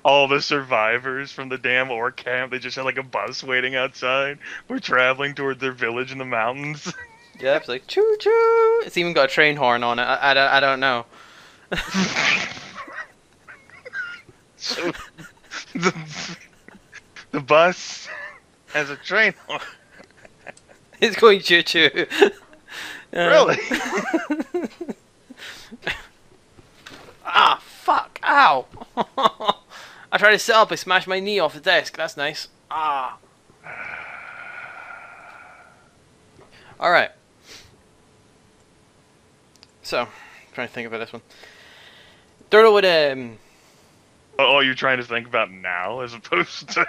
All the survivors from the damn orc camp, they just had like a bus waiting outside. We're traveling toward their village in the mountains. Yeah, it's like choo choo. It's even got a train horn on it. I don't know. So the, the bus has a train horn. It's going choo choo. Really? Ah, fuck! Ow! I tried to sit up. I smashed my knee off the desk. That's nice. Ah. All right. So, trying to think about this one. Durdle would Oh, you're trying to think about now as opposed to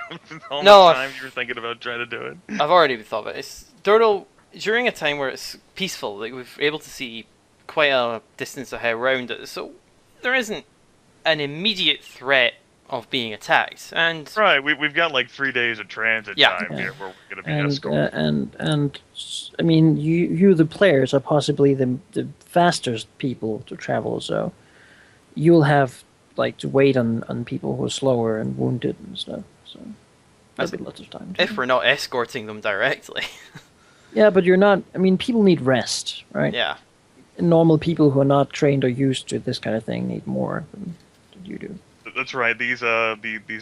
all No, the time you were thinking about trying to do it. I've already thought of it. It's Durdle during a time where it's peaceful. Like we're able to see quite a distance ahead around it, so there isn't an immediate threat of being attacked. And Right, we've got like 3 days of transit Yeah. time here where we're going to be And escorted. I mean, you the players are possibly the fastest people to travel, so you'll have like to wait on people who are slower and wounded and stuff. So That's there'll be lots of time. if we're not escorting them directly. Yeah, but you're not. I mean, people need rest, right? Yeah. Normal people who are not trained or used to this kind of thing need more than you do. That's right, these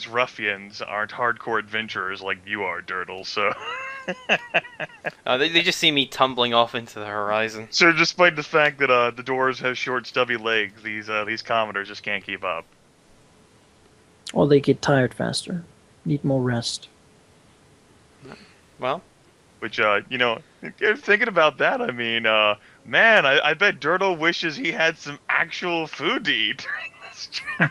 ruffians aren't hardcore adventurers like you are, Durdle, so... They just see me tumbling off into the horizon. So despite the fact that the doors have short, stubby legs, these commoners just can't keep up. Or they get tired faster, need more rest. Well, Which, you know, if you're thinking about that, I mean, man, I bet Durdle wishes he had some actual food to eat during this trip.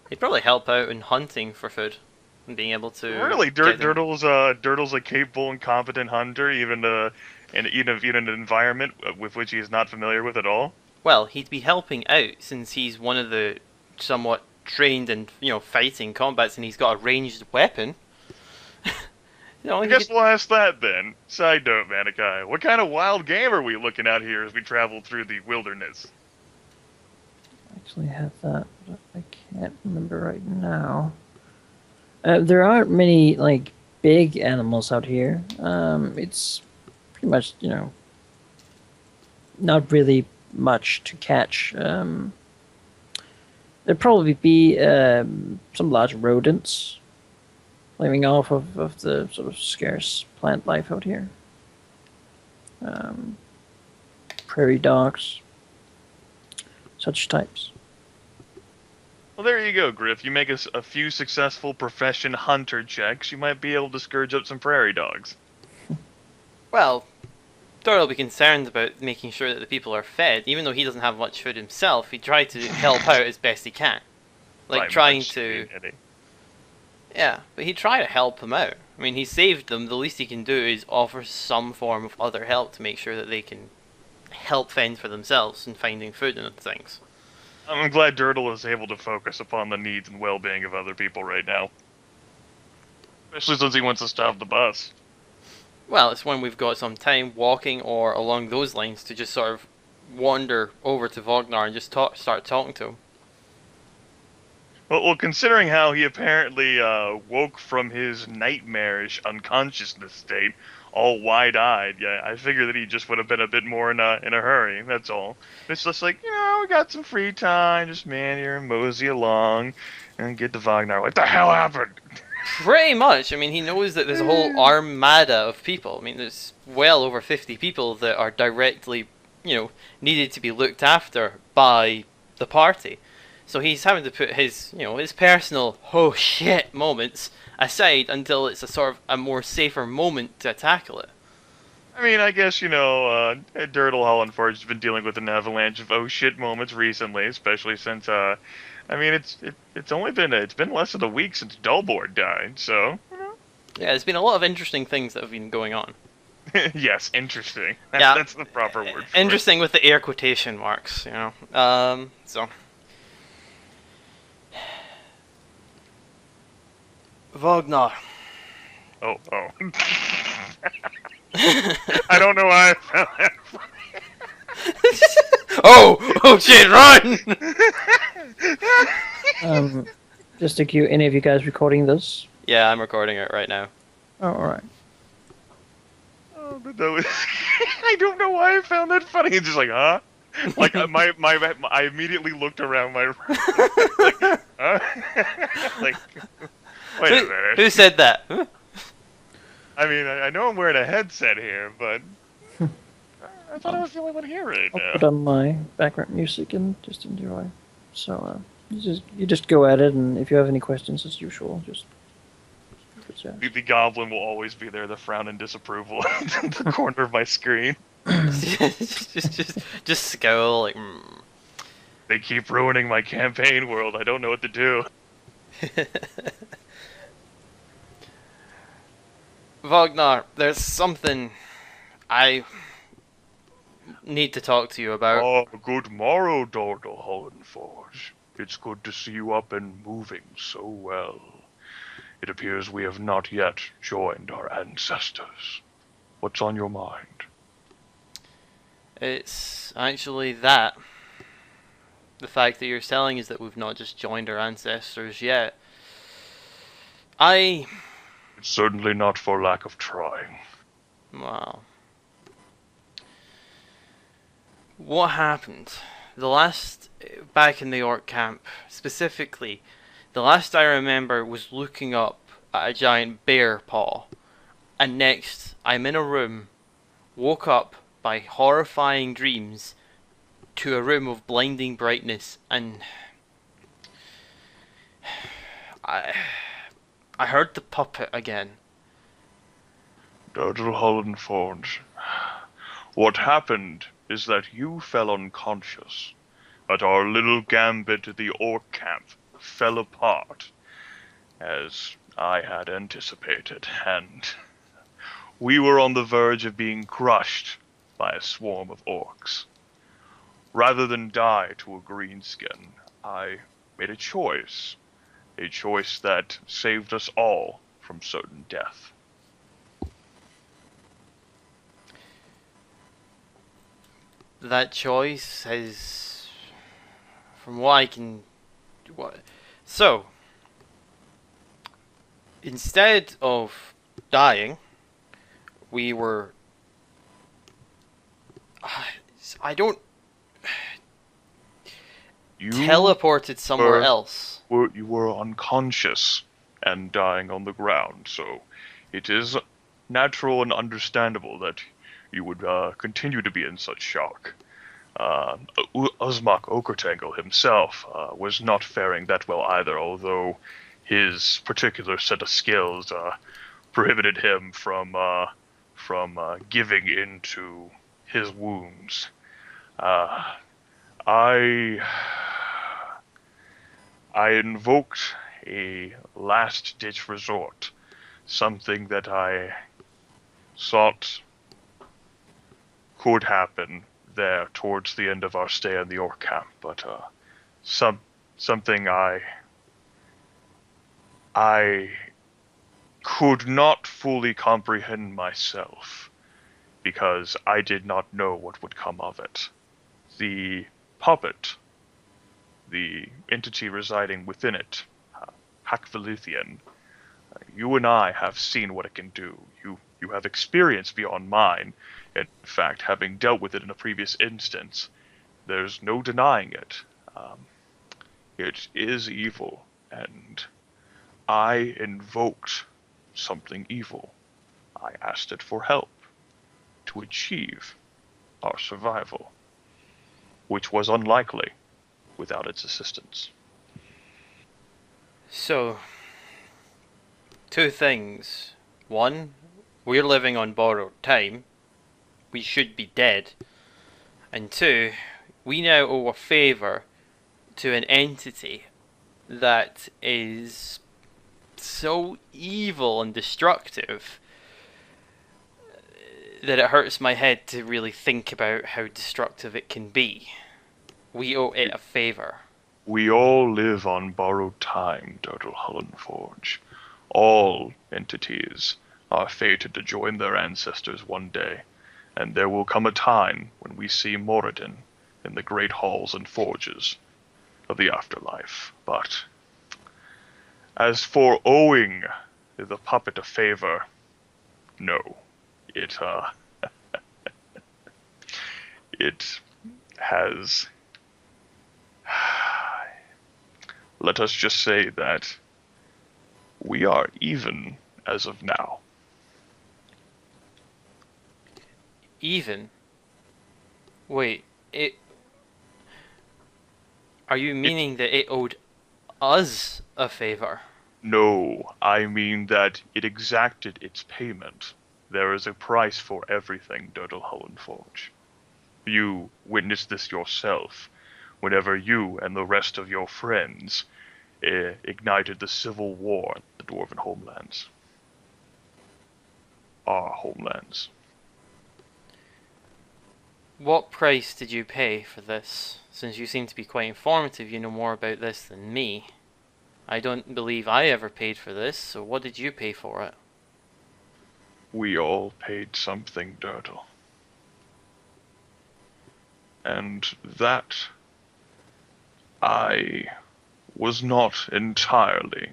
he'd probably help out in hunting for food and being able to. Really, get them- Durdle's a capable and competent hunter, even in an environment with which he is not familiar with at all. Well, he'd be helping out since he's one of the somewhat trained in fighting combats, and he's got a ranged weapon. I guess we'll ask that then. Side note, Manaki, what kind of wild game are we looking at here as we travel through the wilderness? Actually have that, but I can't remember right now. There aren't many like big animals out here. It's pretty much not really much to catch. There'd probably be some large rodents living off of the sort of scarce plant life out here. Prairie dogs, such types. Well, there you go, Griff. You make a few successful profession hunter checks, you might be able to scourge up some prairie dogs. Well, Dora will be concerned about making sure that the people are fed, even though he doesn't have much food himself. He tries to help out as best he can, like By trying much, to. Eddie. Yeah, but he try to help them out. I mean, he saved them. The least he can do is offer some form of other help to make sure that they can help fend for themselves and finding food and things. I'm glad Durdle is able to focus upon the needs and well-being of other people right now. Especially since he wants to stop the bus. Well, it's when we've got some time walking or along those lines to just sort of wander over to Vognar and just start talking to him. Well, considering how he apparently woke from his nightmarish unconsciousness state, all wide-eyed, yeah, I figure that he just would have been a bit more in a hurry. That's all. It's just like, we got some free time, just man here and mosey along, and get to Vognar. What the hell happened? Pretty much. I mean, he knows that there's a whole armada of people. I mean, there's well over 50 people that are directly, needed to be looked after by the party. So he's having to put his, his personal oh shit moments aside until it's a sort of a more safer moment to tackle it. I mean, I guess, Durdle Hulinforge has been dealing with an avalanche of oh shit moments recently, especially since, it's been less than a week since Dullboard died, so... Yeah, there's been a lot of interesting things that have been going on. Yes, interesting. Yeah. That's the proper word for Interesting with the air quotation marks, so... Vognar. it. Oh. I don't know why I found that Oh shit, run! Just to cue, any of you guys recording this? Yeah, I'm recording it right now. Oh, alright. Oh, but that was. I don't know why I found that funny. It's just like, huh? Like I immediately looked around my room. Like, huh? Like, wait a minute. Who said that? Huh? I mean, I know I'm wearing a headset here, but I thought I was the only one here right I'll now. put on my background music and just enjoy. So, you just go at it, and if you have any questions, as usual, just The goblin will always be there, the frown in disapproval in the corner of my screen. just scowl like. They keep ruining my campaign world. I don't know what to do. Vognar, there's something I need to talk to you about. Oh, good morrow, Durdle Hulinforge. It's good to see you up and moving so well. It appears we have not yet joined our ancestors. What's on your mind? It's actually that. The fact that you're telling is that we've not just joined our ancestors yet. It's certainly not for lack of trying. Wow. What happened? Back in the orc camp, specifically, the last I remember was looking up at a giant bear paw. And next, I'm in a room, woke up by horrifying dreams, to a room of blinding brightness, and I heard the puppet again. Durdle Hulinforge. What happened is that you fell unconscious, but our little gambit at the orc camp fell apart, as I had anticipated, and we were on the verge of being crushed by a swarm of orcs. Rather than die to a greenskin, I made a choice that saved us all from certain death. That choice has, from what I can, so instead of dying, we were. I don't. You Teleported somewhere else. You were unconscious and dying on the ground, so it is natural and understandable that you would continue to be in such shock. Uzmak Okertangle himself was not faring that well either, although his particular set of skills prohibited him from giving into his wounds. I invoked a last-ditch resort, something that I thought could happen there towards the end of our stay in the orc camp, but something I could not fully comprehend myself, because I did not know what would come of it. The puppet, the entity residing within it, Hakvelithian, you and I have seen what it can do. You have experience beyond mine. In fact, having dealt with it in a previous instance, there's no denying it. It is evil, and I invoked something evil. I asked it for help to achieve our survival, which was unlikely without its assistance. So, two things. One, we're living on borrowed time. We should be dead. And two, we now owe a favour to an entity that is so evil and destructive that it hurts my head to really think about how destructive it can be. We owe it a favour. We all live on borrowed time, Durdle Hulinforge. All entities are fated to join their ancestors one day, and there will come a time when we see Moradin in the great halls and forges. of the afterlife. But as for owing the puppet a favor, no. It, it has... Let us just say that we are even as of now. Even? Wait, are you meaning that it owed us a favor? No, I mean that it exacted its payment. There is a price for everything, Durdle Hulinforge. You witnessed this yourself whenever you and the rest of your friends ignited the civil war in the Dwarven homelands. Our homelands. What price did you pay for this? Since you seem to be quite informative, you know more about this than me. I don't believe I ever paid for this, so what did you pay for it? We all paid something, Durdle. And that I was not entirely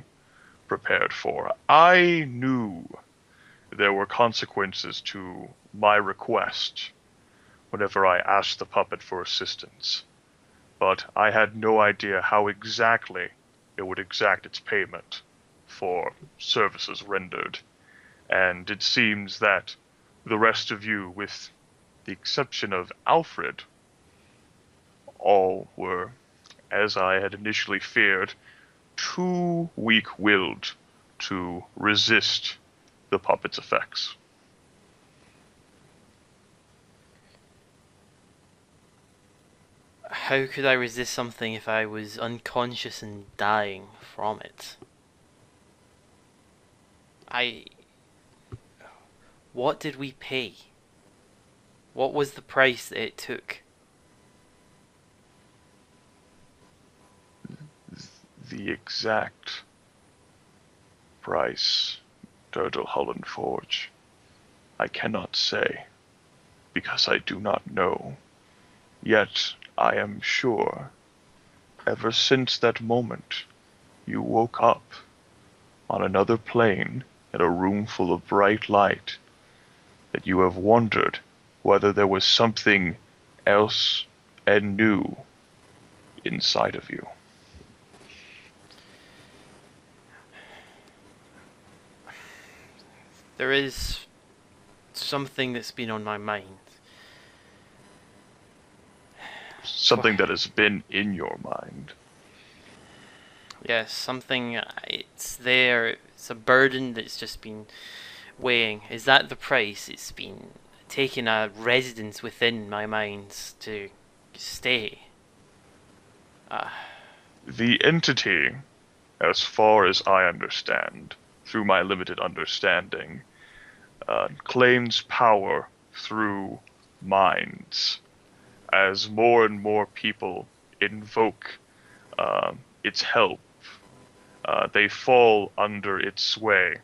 prepared for. I knew there were consequences to my request whenever I asked the puppet for assistance, but I had no idea how exactly it would exact its payment for services rendered. And it seems that the rest of you, with the exception of Alfred, all were, as I had initially feared, too weak-willed to resist the puppet's effects. How could I resist something if I was unconscious and dying from it? What did we pay? What was the price that it took? The exact price, Durdle Hulinforge, I cannot say, because I do not know. Yet I am sure, ever since that moment you woke up on another plane in a room full of bright light, that you have wondered whether there was something else and new inside of you. There is something that's been on my mind. Something that has been in your mind. Yes, something, it's there, it's a burden that's just been weighing. Is that the price? It's been taking a residence within my mind to stay. The entity, as far as I understand, through my limited understanding, claims power through minds. As more and more people invoke its help, they fall under its sway.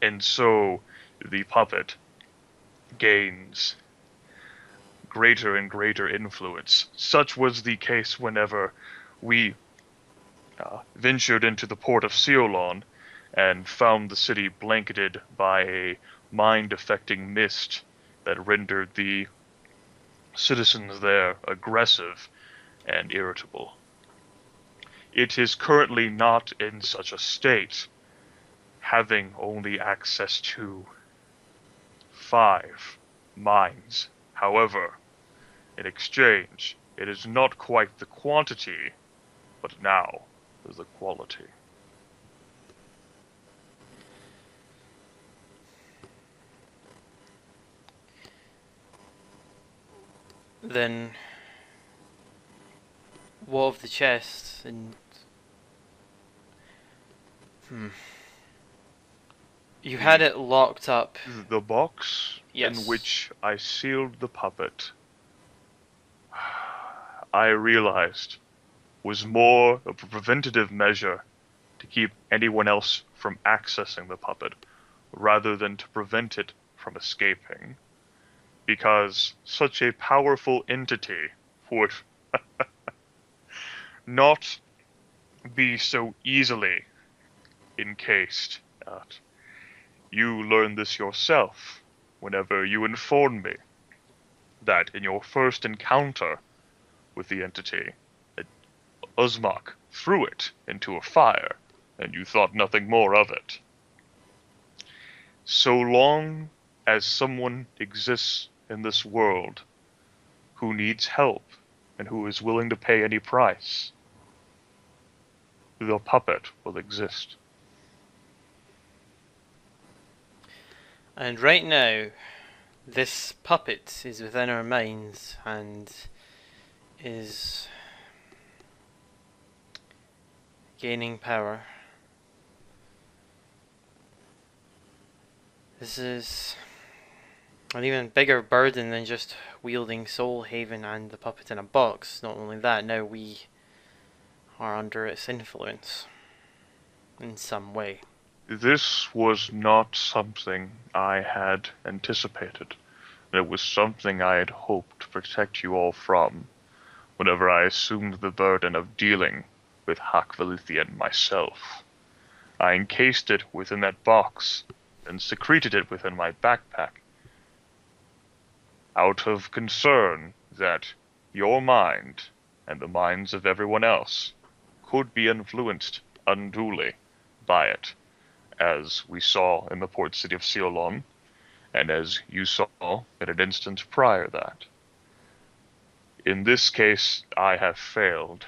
And so the puppet gains greater and greater influence. Such was the case whenever we ventured into the port of Ceylon and found the city blanketed by a mind-affecting mist that rendered the citizens there aggressive and irritable. It is currently not in such a state, having only access to 5 minds. However, in exchange, it is not quite the quantity, but now is the quality. Then, what of the chest? And you had it locked up. The box Yes. in which I sealed the puppet, I realized, was more of a preventative measure to keep anyone else from accessing the puppet, rather than to prevent it from escaping. Because such a powerful entity would not be so easily encased. You learn this yourself whenever you inform me that in your first encounter with the entity, Uzmak threw it into a fire, and you thought nothing more of it. So long as someone exists in this world who needs help and who is willing to pay any price, the puppet will exist. And right now, this puppet is within our minds and is gaining power. This is an even bigger burden than just wielding Soulhaven and the puppet in a box. Not only that, now we are under its influence in some way. This was not something I had anticipated. It was something I had hoped to protect you all from whenever I assumed the burden of dealing with Hakvelithian myself. I encased it within that box and secreted it within my backpack out of concern that your mind and the minds of everyone else could be influenced unduly by it, as we saw in the port city of Seolon, and as you saw in an instance prior that. In this case, I have failed.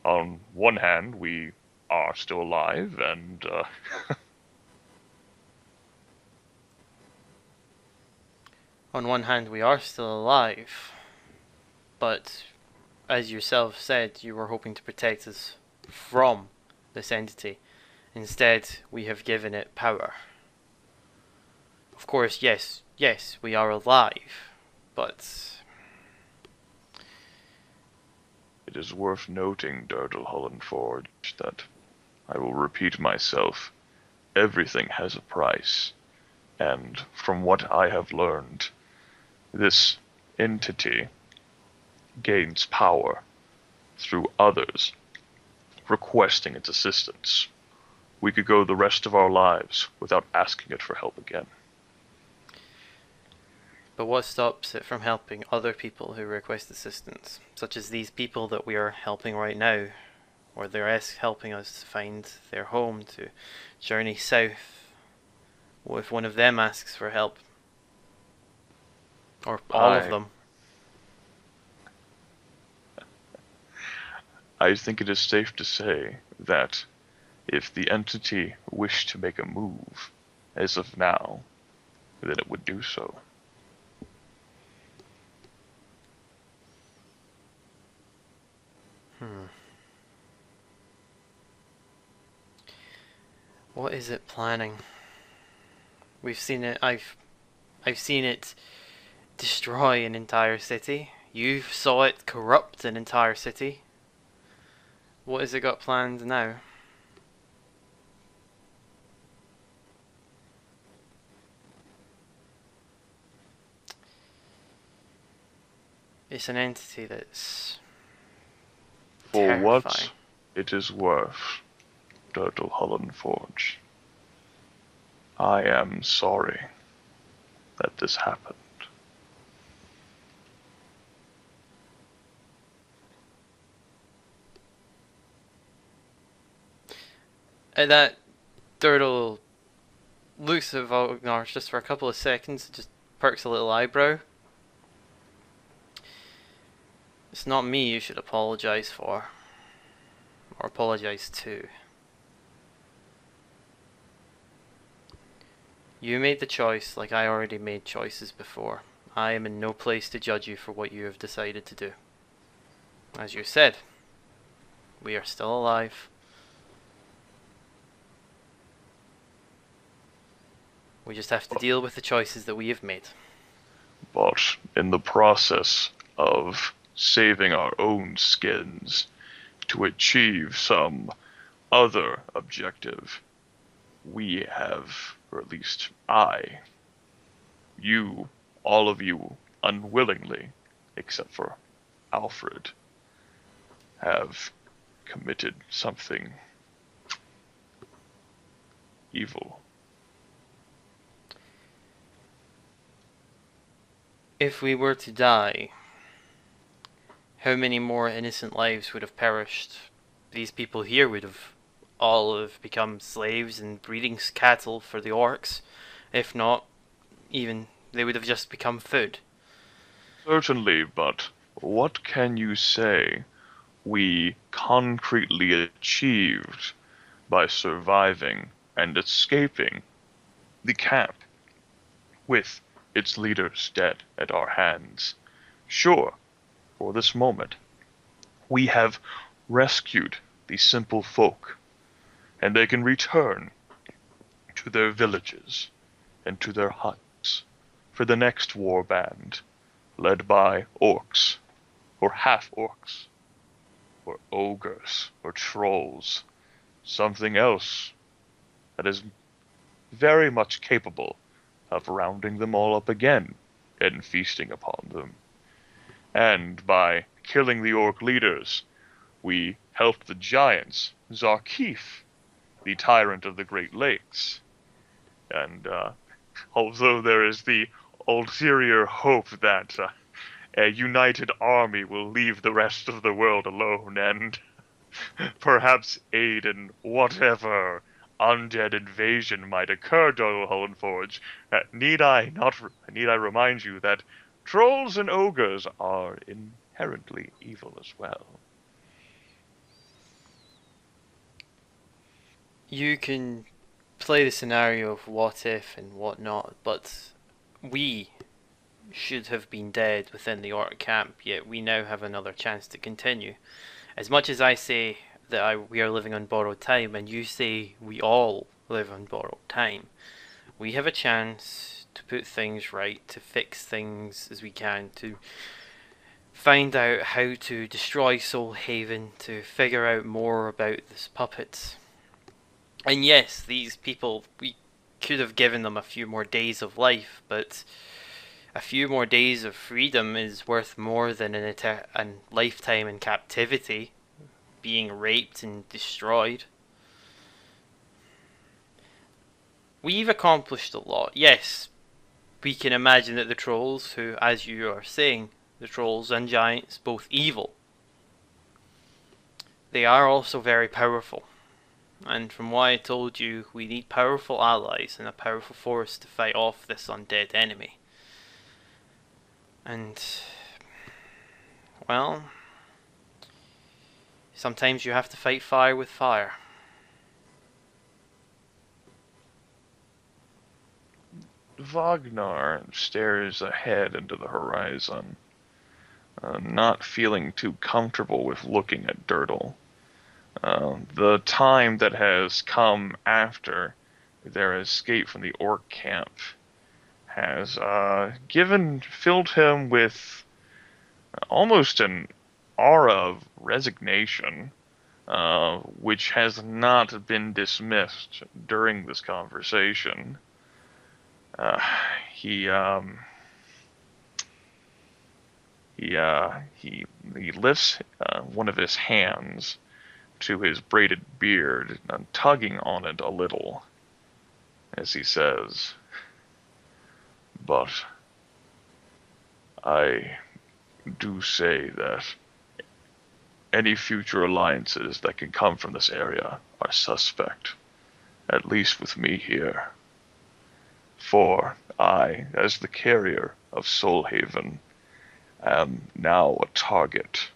On one hand, we are still alive, and On one hand, we are still alive, but as yourself said, you were hoping to protect us from this entity. Instead, we have given it power. Of course, yes, we are alive, but it is worth noting, Durdle Hulinforge, that I will repeat myself. Everything has a price, and from what I have learned, this entity gains power through others requesting its assistance. We could go the rest of our lives without asking it for help again. But what stops it from helping other people who request assistance, such as these people that we are helping right now, or they're helping us to find their home, to journey south? What if one of them asks for help? Or all of them? I think it is safe to say that if the entity wished to make a move, as of now, then it would do so. What is it planning? We've seen it. I've seen it destroy an entire city. You saw it corrupt an entire city. What has it got planned now? It's an entity that's For terrifying. what it is worth, Durdle Hulinforge, I am sorry that this happened. And that Durdle looks at Vognar just for a couple of seconds, just perks a little eyebrow. It's not me you should apologize for, or apologize to. You made the choice like I already made choices before. I am in no place to judge you for what you have decided to do. As you said, we are still alive. We just have to deal with the choices that we have made. But in the process of saving our own skins to achieve some other objective, we have, or at least I, you, all of you, unwillingly, except for Alfred, have committed something evil. If we were to die, how many more innocent lives would have perished? These people here would have all have become slaves and breeding cattle for the orcs. If not, even they would have just become food. Certainly, but what can you say we concretely achieved by surviving and escaping the camp with its leaders dead at our hands? Sure, for this moment, we have rescued the simple folk, and they can return to their villages and to their huts for the next war band, led by orcs, or half-orcs, or ogres, or trolls, something else that is very much capable of rounding them all up again and feasting upon them. And by killing the orc leaders, we helped the giants, Zarkif, the tyrant of the Great Lakes. And although there is the ulterior hope that a united army will leave the rest of the world alone and perhaps aid in whatever undead invasion might occur, Durdle Hulinforge, need I remind you that trolls and ogres are inherently evil as well. You can play the scenario of what if and what not, but we should have been dead within the orc camp, yet we now have another chance to continue. As much as I say that we are living on borrowed time, and you say we all live on borrowed time, we have a chance to put things right, to fix things as we can, to find out how to destroy Soulhaven, to figure out more about this puppet. And yes, these people, we could have given them a few more days of life, but a few more days of freedom is worth more than a lifetime in captivity, being raped and destroyed. We've accomplished a lot. Yes, we can imagine that the trolls, who, as you are saying, the trolls and giants, both evil, they are also very powerful. And from what I told you, we need powerful allies and a powerful force to fight off this undead enemy. And, well, sometimes you have to fight fire with fire. Vognar stares ahead into the horizon, not feeling too comfortable with looking at Durdle. The time that has come after their escape from the orc camp has filled him with almost an aura of resignation, which has not been dismissed during this conversation. He lifts one of his hands to his braided beard, tugging on it a little, as he says, "But I do say that any future alliances that can come from this area are suspect, at least with me here. For I, as the carrier of Soulhaven, am now a target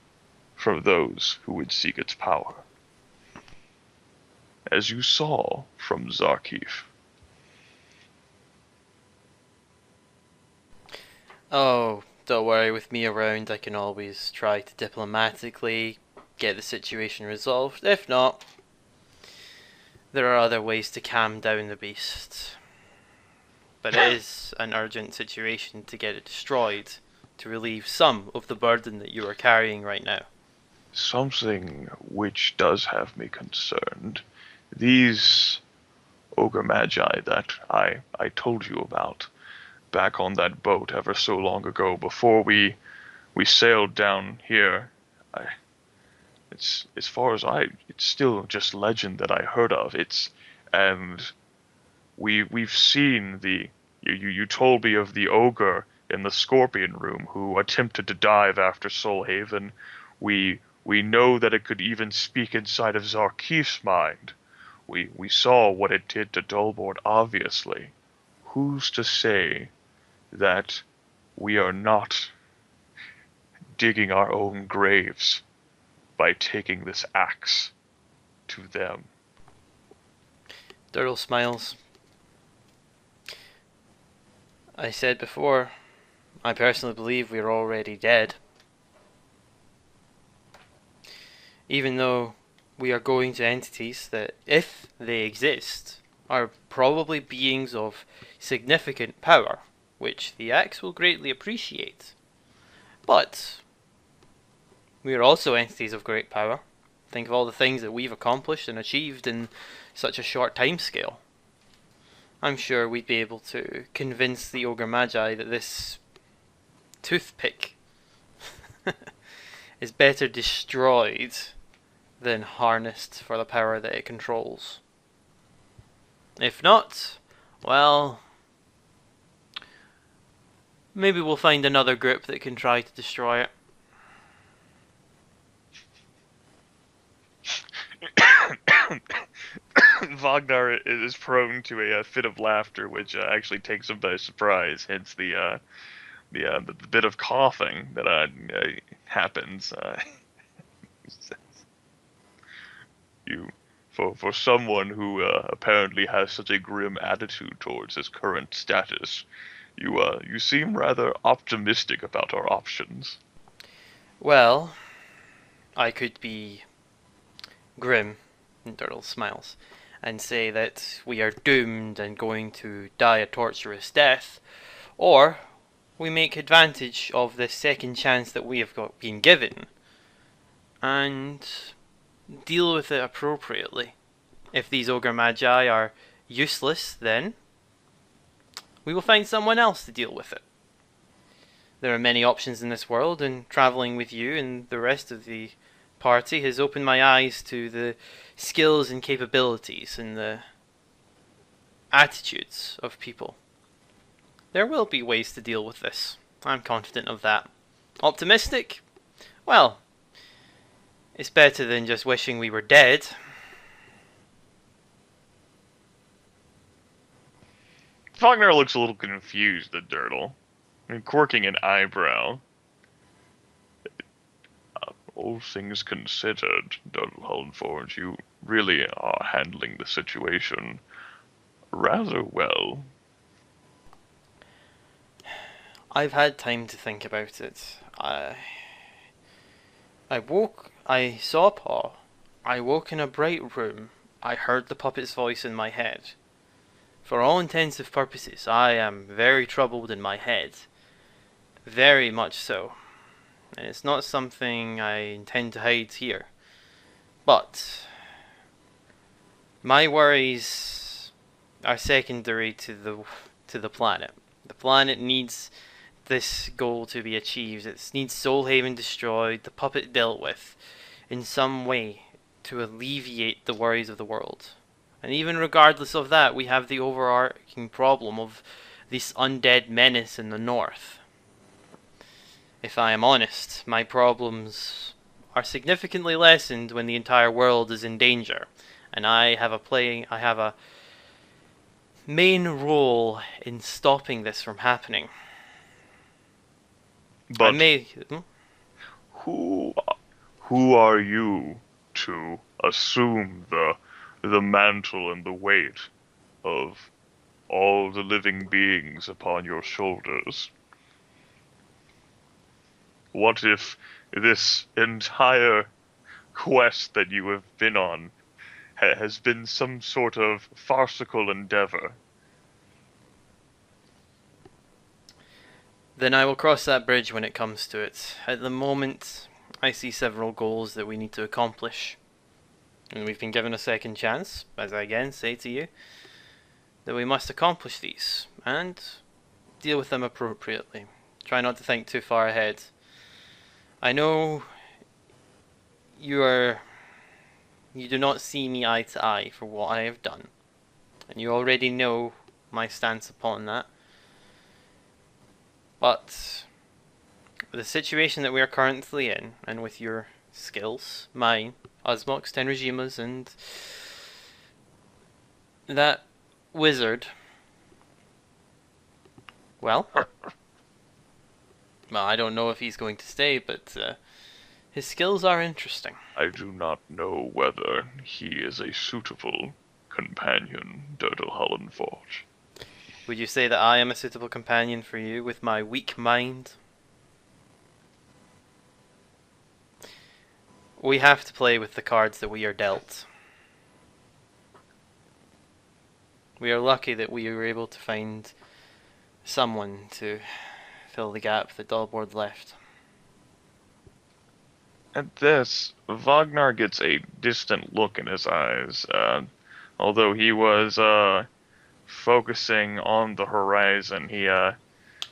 for those who would seek its power. As you saw from Zarkif." Oh, don't worry, with me around I can always try to diplomatically get the situation resolved. If not, there are other ways to calm down the beast. But it is an urgent situation to get it destroyed, to relieve some of the burden that you are carrying right now. Something which does have me concerned. These ogre magi that I told you about back on that boat ever so long ago before we sailed down here. It's as far as it's still just legend that I heard of. And we've seen you told me of the ogre in the scorpion room who attempted to dive after Soulhaven. We know that it could even speak inside of Zarkif's mind. We saw what it did to Dulbord, obviously. Who's to say that we are not digging our own graves by taking this axe to them? Durdle smiles. I said before, I personally believe we are already dead. Even though we are going to entities that, if they exist, are probably beings of significant power, which the axe will greatly appreciate. But we are also entities of great power. Think of all the things that we've accomplished and achieved in such a short time scale. I'm sure we'd be able to convince the Ogre Magi that this toothpick is better destroyed than harnessed for the power that it controls. If not, well, maybe we'll find another group that can try to destroy it. Vognar is prone to a fit of laughter, which actually takes him by surprise. Hence the bit of coughing that happens. You, for someone who apparently has such a grim attitude towards his current status, you seem rather optimistic about our options. Well, I could be grim, and Durdle smiles, and say that we are doomed and going to die a torturous death, or we make advantage of this second chance that we have been given, and deal with it appropriately. If these Ogre Magi are useless, then we will find someone else to deal with it. There are many options in this world, and travelling with you and the rest of the party has opened my eyes to the skills and capabilities and the attitudes of people. There will be ways to deal with this. I'm confident of that. Optimistic? Well, it's better than just wishing we were dead. Vognar looks a little confused at Durdle, and quirking an eyebrow. All things considered, Durdle Hulinforge, you really are handling the situation rather well. I've had time to think about it. I saw Paw. I woke in a bright room. I heard the puppet's voice in my head. For all intensive purposes, I am very troubled in my head. Very much so. And it's not something I intend to hide here. But my worries are secondary to the planet. The planet needs this goal to be achieved. It needs Soulhaven destroyed, the puppet dealt with in some way to alleviate the worries of the world. And even regardless of that, we have the overarching problem of this undead menace in the north. If I am honest, my problems are significantly lessened when the entire world is in danger, and I have a main role in stopping this from happening. But who are you to assume the mantle and the weight of all the living beings upon your shoulders? What if this entire quest that you have been on has been some sort of farcical endeavor? Then I will cross that bridge when it comes to it. At the moment, I see several goals that we need to accomplish. And we've been given a second chance, as I again say to you, that we must accomplish these, and deal with them appropriately. Try not to think too far ahead. I know you do not see me eye to eye for what I have done, and you already know my stance upon that. But the situation that we are currently in, and with your skills, mine, Osmox, Tenrijima's, and that wizard, well, I don't know if he's going to stay, but his skills are interesting. I do not know whether he is a suitable companion, Durdle Hulinforge. Would you say that I am a suitable companion for you with my weak mind? We have to play with the cards that we are dealt. We are lucky that we were able to find someone to fill the gap that Dalbord left. At this, Vognar gets a distant look in his eyes, although he was focusing on the horizon.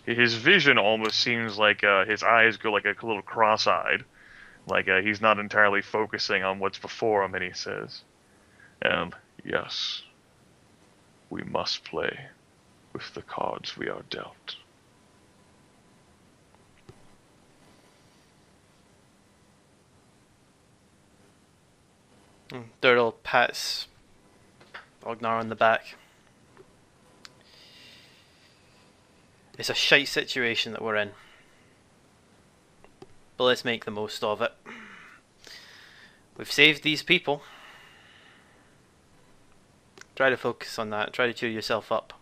His vision almost seems like his eyes go like a little cross-eyed, like he's not entirely focusing on what's before him. And he says, "And yes, we must play with the cards we are dealt." Durdle pats Vognar on the back. It's a shite situation that we're in, but let's make the most of it. We've saved these people. Try to focus on that. Try to cheer yourself up.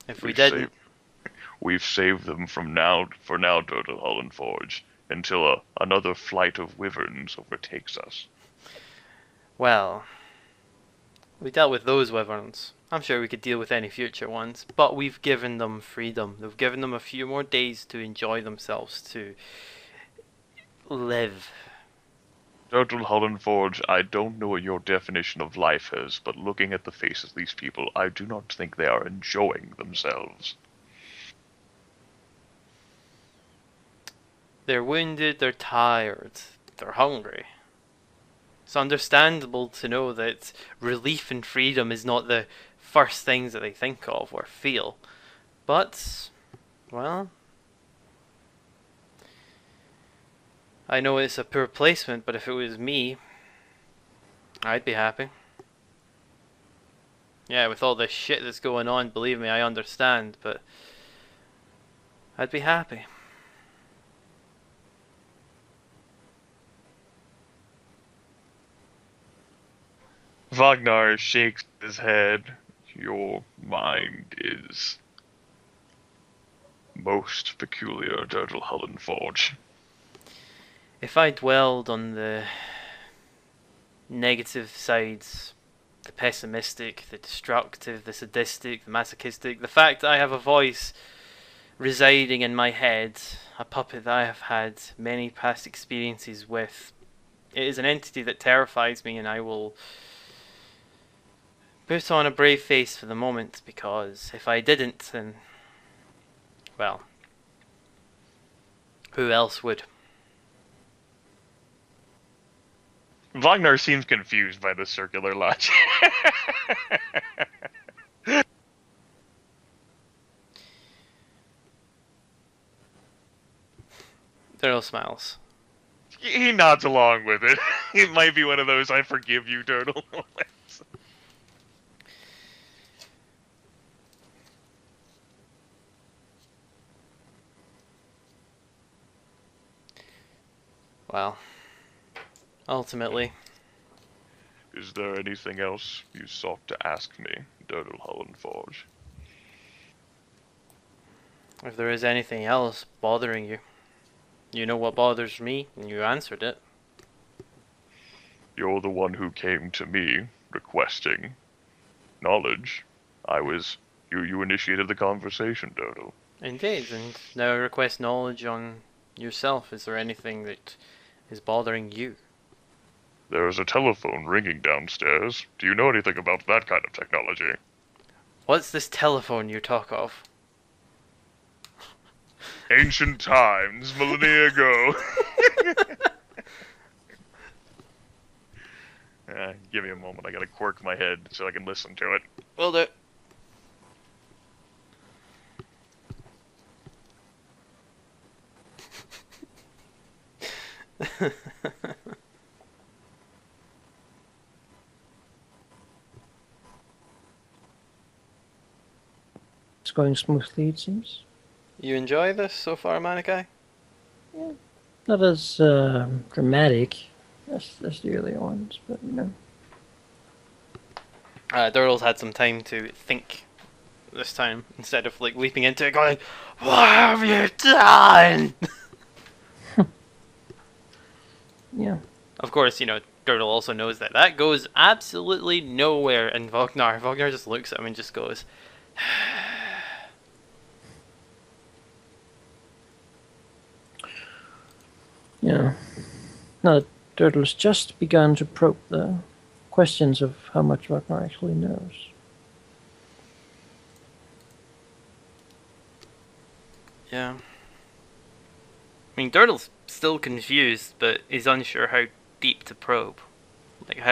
If we didn't, we've saved them for now, Durdle Hulinforge, until another flight of wyverns overtakes us. well, we dealt with those wyverns. I'm sure we could deal with any future ones, but we've given them freedom. We've given them a few more days to enjoy themselves, to live. Durdle Hulinforge, I don't know what your definition of life is, but looking at the faces of these people, I do not think they are enjoying themselves. They're wounded, they're tired, they're hungry. It's understandable to know that relief and freedom is not the first things that they think of or feel. But, well, I know it's a poor placement, but if it was me, I'd be happy. Yeah, with all this shit that's going on, believe me, I understand, but I'd be happy. Vognar shakes his head. Your mind is most peculiar, Durdle Hulinforge. If I dwelled on the negative sides, the pessimistic, the destructive, the sadistic, the masochistic, the fact that I have a voice residing in my head, a puppet that I have had many past experiences with, it is an entity that terrifies me, and I will put on a brave face for the moment, because if I didn't, then, well, who else would? Vognar seems confused by the circular logic. Durdle smiles. He nods along with it. It might be one of those "I forgive you, Durdle" moments. Well, ultimately, Is there anything else you sought to ask me, Durdle Hulinforge? if there is anything else bothering you, you know what bothers me, and you answered it. You're the one who came to me requesting knowledge. You initiated the conversation, Durdle. Indeed, and now I request knowledge on yourself. Is there anything that is bothering you? There is a telephone ringing downstairs. Do you know anything about that kind of technology? What's this telephone you talk of? Ancient times, millennia ago. Give me a moment. I gotta quirk my head so I can listen to it. Will do. It's going smoothly, it seems. You enjoy this so far, Manaki? Yeah. Not as dramatic as the earlier ones, but you know. Durdle's had some time to think this time instead of like leaping into it, going, "What have you done?" Yeah. Of course, Durdle also knows that that goes absolutely nowhere in Vognar. Vognar just looks at him and just goes, Yeah. Now that Durdle's just begun to probe the questions of how much Vognar actually knows. "Yeah." I mean, Durdle's still confused, but is unsure how deep to probe, like how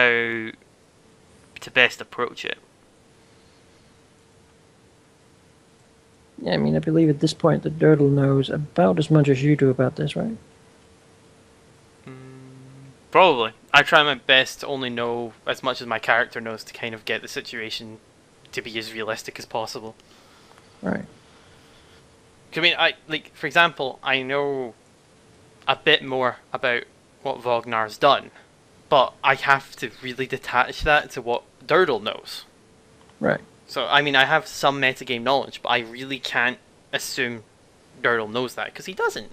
to best approach it. Yeah, I mean, I believe at this point that Durdle knows about as much as you do about this, right? Probably. I try my best to only know as much as my character knows to kind of get the situation to be as realistic as possible. Right. I mean, for example, I know a bit more about what Vognar's done, but I have to really detach that to what Durdle knows. Right. So, I mean, I have some metagame knowledge, but I really can't assume Durdle knows that, because he doesn't,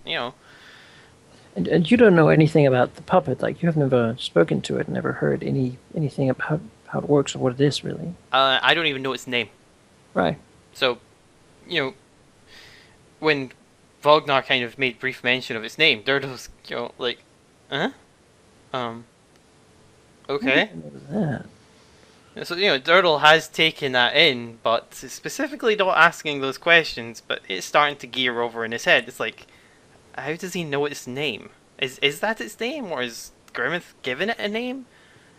And you don't know anything about the puppet, like you have never spoken to it, never heard anything about how it works or what it is, really. I don't even know its name. Right. So, when Vognar kind of made brief mention of its name, Durdle's, like, huh? Okay. That. So, Durdle has taken that in, but specifically not asking those questions, but it's starting to gear over in his head. It's like, how does he know its name? Is that its name, or is Gryphongod giving it a name?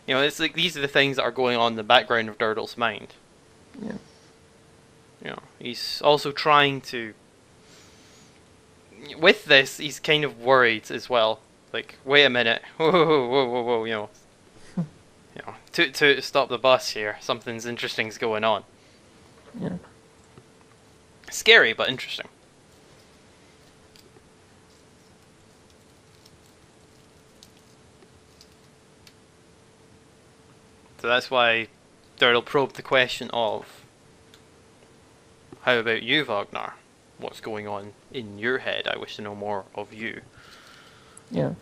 It's like these are the things that are going on in the background of Durdle's mind. Yeah. He's also trying to. With this, he's kind of worried as well. Like, wait a minute, whoa, to stop the bus here. Something's interesting's going on. Yeah. Scary, but interesting. So that's why Durdle probed the question of, how about you, Vognar? What's going on in your head? I wish to know more of you. Yeah.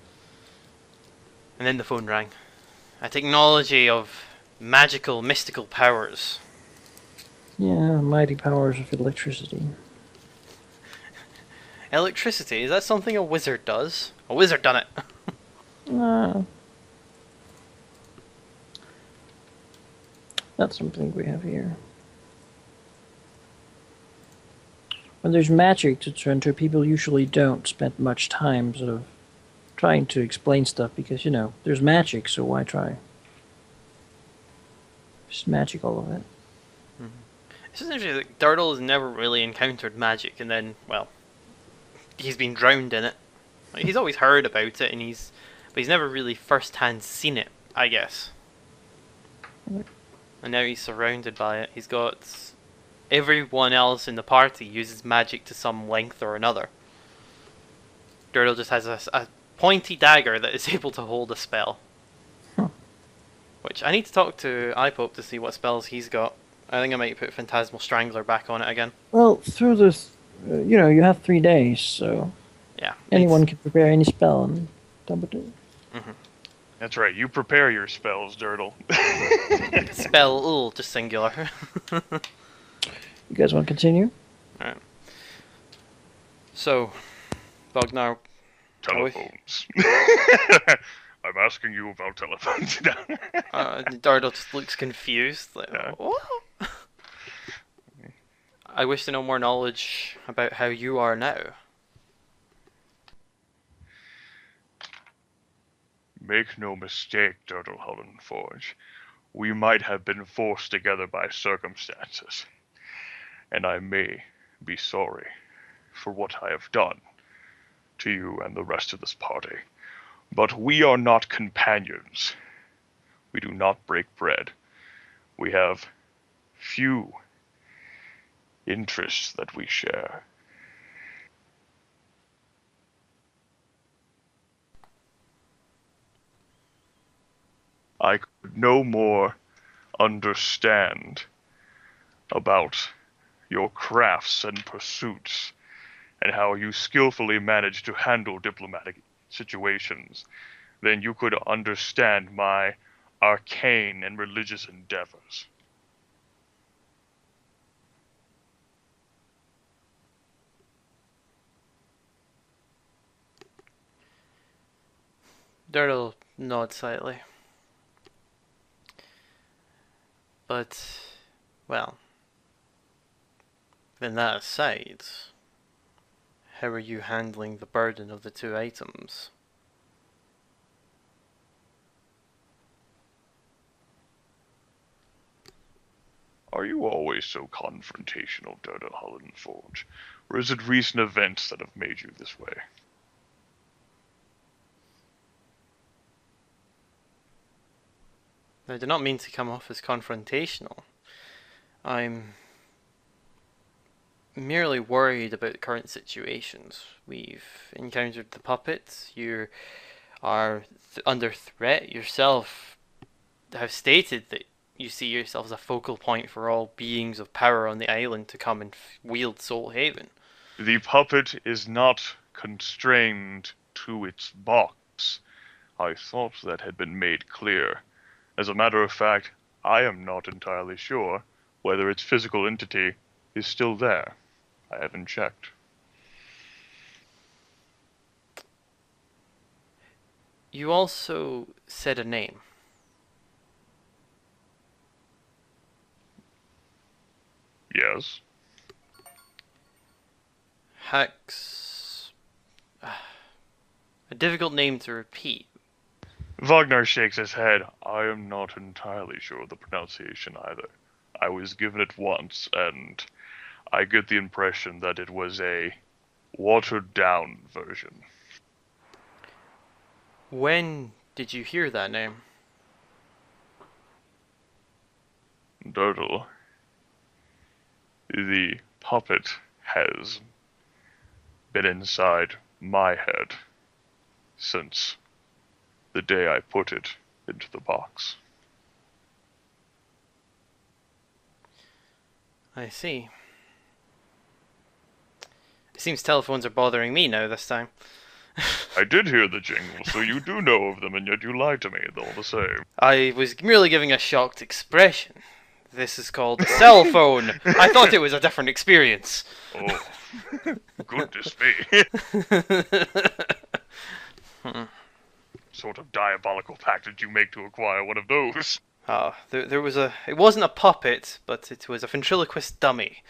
And then the phone rang. A technology of magical, mystical powers. Yeah, mighty powers of electricity. Electricity, is that something a wizard does? A wizard done it. That's something we have here. When there's magic to turn to, people usually don't spend much time sort of trying to explain stuff because, there's magic, so why try? Just magic, all of it. It's just interesting that Durdle has never really encountered magic, and then, well, he's been drowned in it. Like, he's always heard about it, but he's never really first-hand seen it, I guess. And now he's surrounded by it. He's got everyone else in the party uses magic to some length or another. Durdle just has a pointy dagger that is able to hold a spell. Which I need to talk to iPope to see what spells he's got. I think I might put Phantasmal Strangler back on it again. Well, through this, you have 3 days, so yeah, anyone can prepare any spell and dump it in. That's right. You prepare your spells, Durdle. Spell, just singular. You guys want to continue? Alright. So, Vognar. Telephones. I'm asking you about telephones. Durdle just looks confused. Like, what? I wish to know more knowledge about how you are now. Make no mistake, Durdle Hulinforge. We might have been forced together by circumstances, and I may be sorry for what I have done to you and the rest of this party. But we are not companions. We do not break bread. We have few interests that we share. I could no more understand about your crafts and pursuits and how you skillfully manage to handle diplomatic situations than you could understand my arcane and religious endeavors. Durdle nods slightly. But, well, then that aside, how are you handling the burden of the two items? Are you always so confrontational, Durdle Hulinforge? Or is it recent events that have made you this way? I do not mean to come off as confrontational. I'm merely worried about current situations. We've encountered the puppets. You are under threat yourself. Have stated that you see yourself as a focal point for all beings of power on the island to come and wield Soulhaven. The puppet is not constrained to its box. I thought that had been made clear. As a matter of fact, I am not entirely sure whether its physical entity is still there. I haven't checked. You also said a name. Yes. Hax. A difficult name to repeat. Vognar shakes his head. I am not entirely sure of the pronunciation either. I was given it once, and I get the impression that it was a watered-down version. When did you hear that name? Durdle, the puppet has been inside my head since the day I put it into the box. I see. It seems telephones are bothering me now this time. I did hear the jingle, so you do know of them, and yet you lied to me all the same. I was merely giving a shocked expression. This is called a cell phone. I thought it was a different experience. Oh, goodness me. Sort of diabolical pact did you make to acquire one of those? There was a. It wasn't a puppet, but it was a ventriloquist dummy.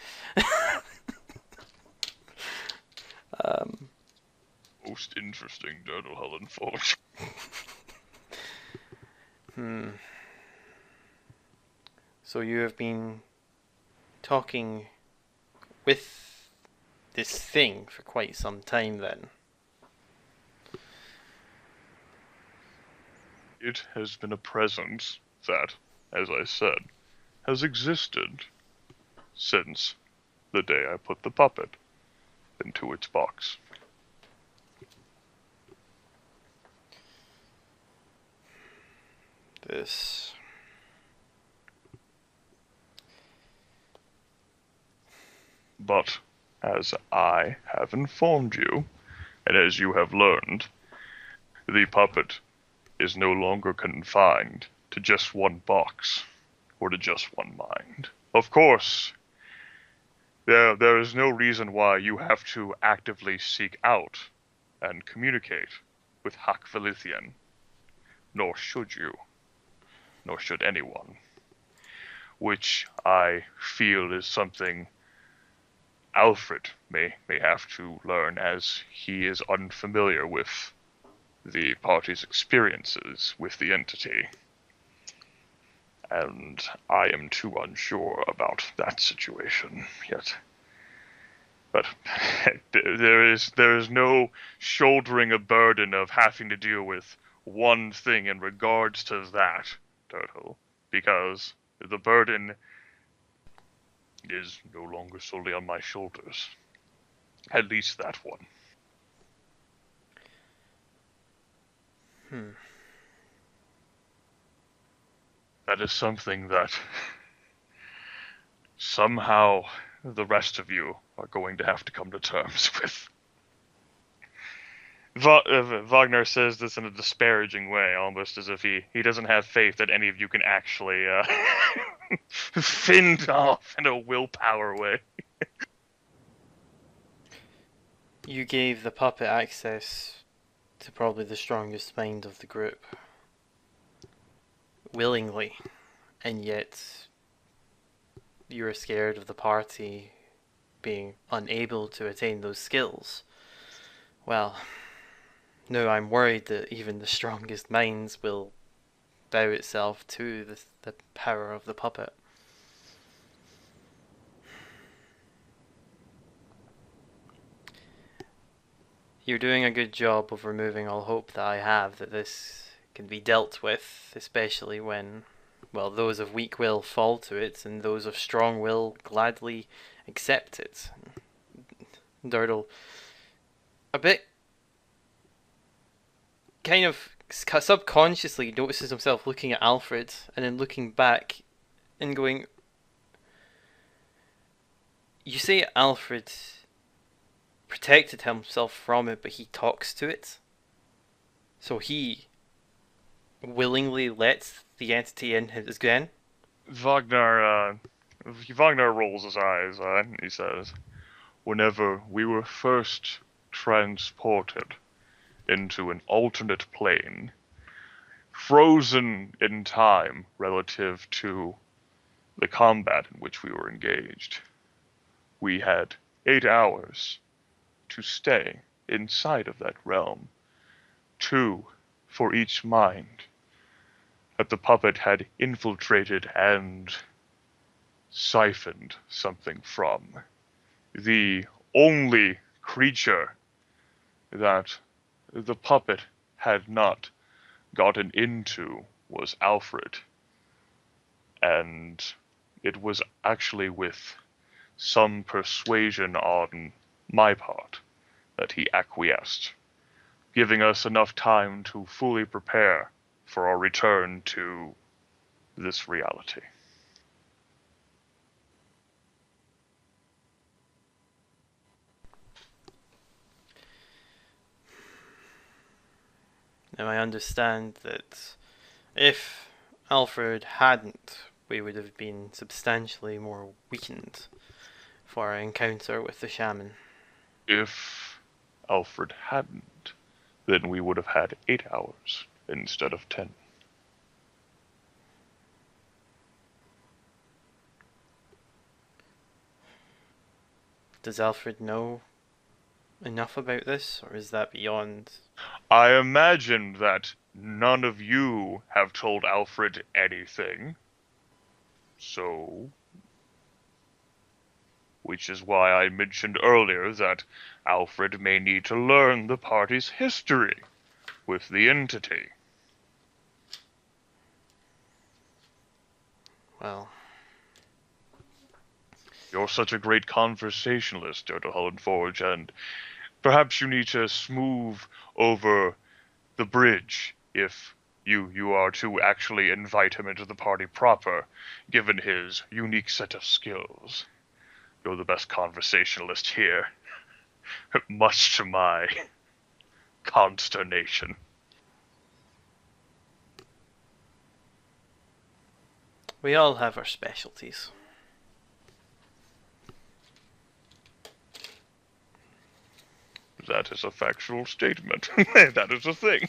Most interesting, Durdle Hulinforge. So you have been talking with this thing for quite some time then. It has been a presence that, as I said, has existed since the day I put the puppet into its box. This. But, as I have informed you, and as you have learned, the puppet is no longer confined to just one box, or to just one mind. Of course, there is no reason why you have to actively seek out and communicate with Hak Velithian, nor should you, nor should anyone, which I feel is something Alfred may have to learn, as he is unfamiliar with the party's experiences with the entity. And I am too unsure about that situation yet. But there is no shouldering a burden of having to deal with one thing in regards to that, Durdle, because the burden is no longer solely on my shoulders. At least that one. That is something that somehow the rest of you are going to have to come to terms with. Vognar says this in a disparaging way, almost as if he doesn't have faith that any of you can actually fend off in a willpower way. You gave the puppet access to probably the strongest mind of the group. Willingly. And yet you were scared of the party being unable to attain those skills. Well, no, I'm worried that even the strongest minds will bow itself to the power of the puppet. You're doing a good job of removing all hope that I have that this can be dealt with, especially when, well, those of weak will fall to it, and those of strong will gladly accept it. Durdle, a bit kind of subconsciously notices himself looking at Alfred, and then looking back and going, you say Alfred protected himself from it, but he talks to it. So he willingly lets the entity in his again. Vognar rolls his eyes. He says, "Whenever we were first transported into an alternate plane, frozen in time relative to the combat in which we were engaged, we had 8 hours to stay inside of that realm, 2 for each mind that the puppet had infiltrated and siphoned something from. The only creature that the puppet had not gotten into was Alfred, and it was actually with some persuasion on my part that he acquiesced, giving us enough time to fully prepare for our return to this reality." Now I understand that if Alfred hadn't, we would have been substantially more weakened for our encounter with the shaman. If Alfred hadn't, then we would have had 8 hours instead of 10. Does Alfred know enough about this, or is that beyond? I imagine that none of you have told Alfred anything, so... which is why I mentioned earlier that Alfred may need to learn the party's history with the entity. Well, You're such a great conversationalist, Durdle Hulinforge, and perhaps you need to smooth over the bridge if you are to actually invite him into the party proper, given his unique set of skills. You're the best conversationalist here, much to my consternation. we all have our specialties. That is a factual statement. That is a thing.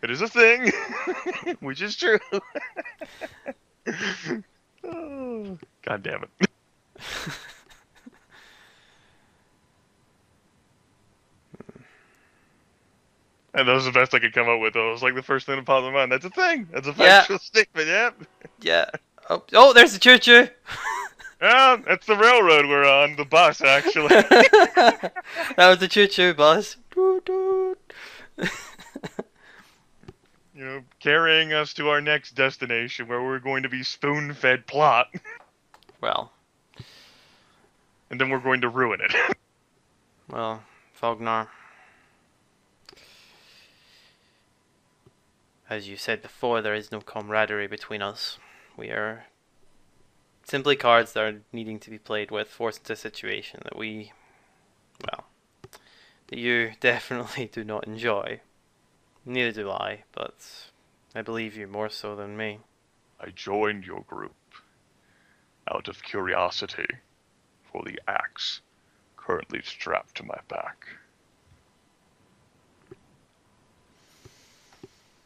It is a thing, which is true. Oh, God damn it. And that was the best I could come up with. It was like the first thing that popped in my mind. That's a thing. That's a Yeah, factual statement. Yep. yeah. Oh, there's the choo-choo. Yeah, that's the railroad we're on. The bus, actually. That was the choo-choo bus. Doot, doot. Carrying us to our next destination where we're going to be spoon-fed plot, Well, and then we're going to ruin it. well, Vognar. As you said before, there is no camaraderie between us. We are simply cards that are needing to be played with, forced into a situation that that you definitely do not enjoy. Neither do I, but I believe you more so than me. I joined your group out of curiosity for the axe currently strapped to my back.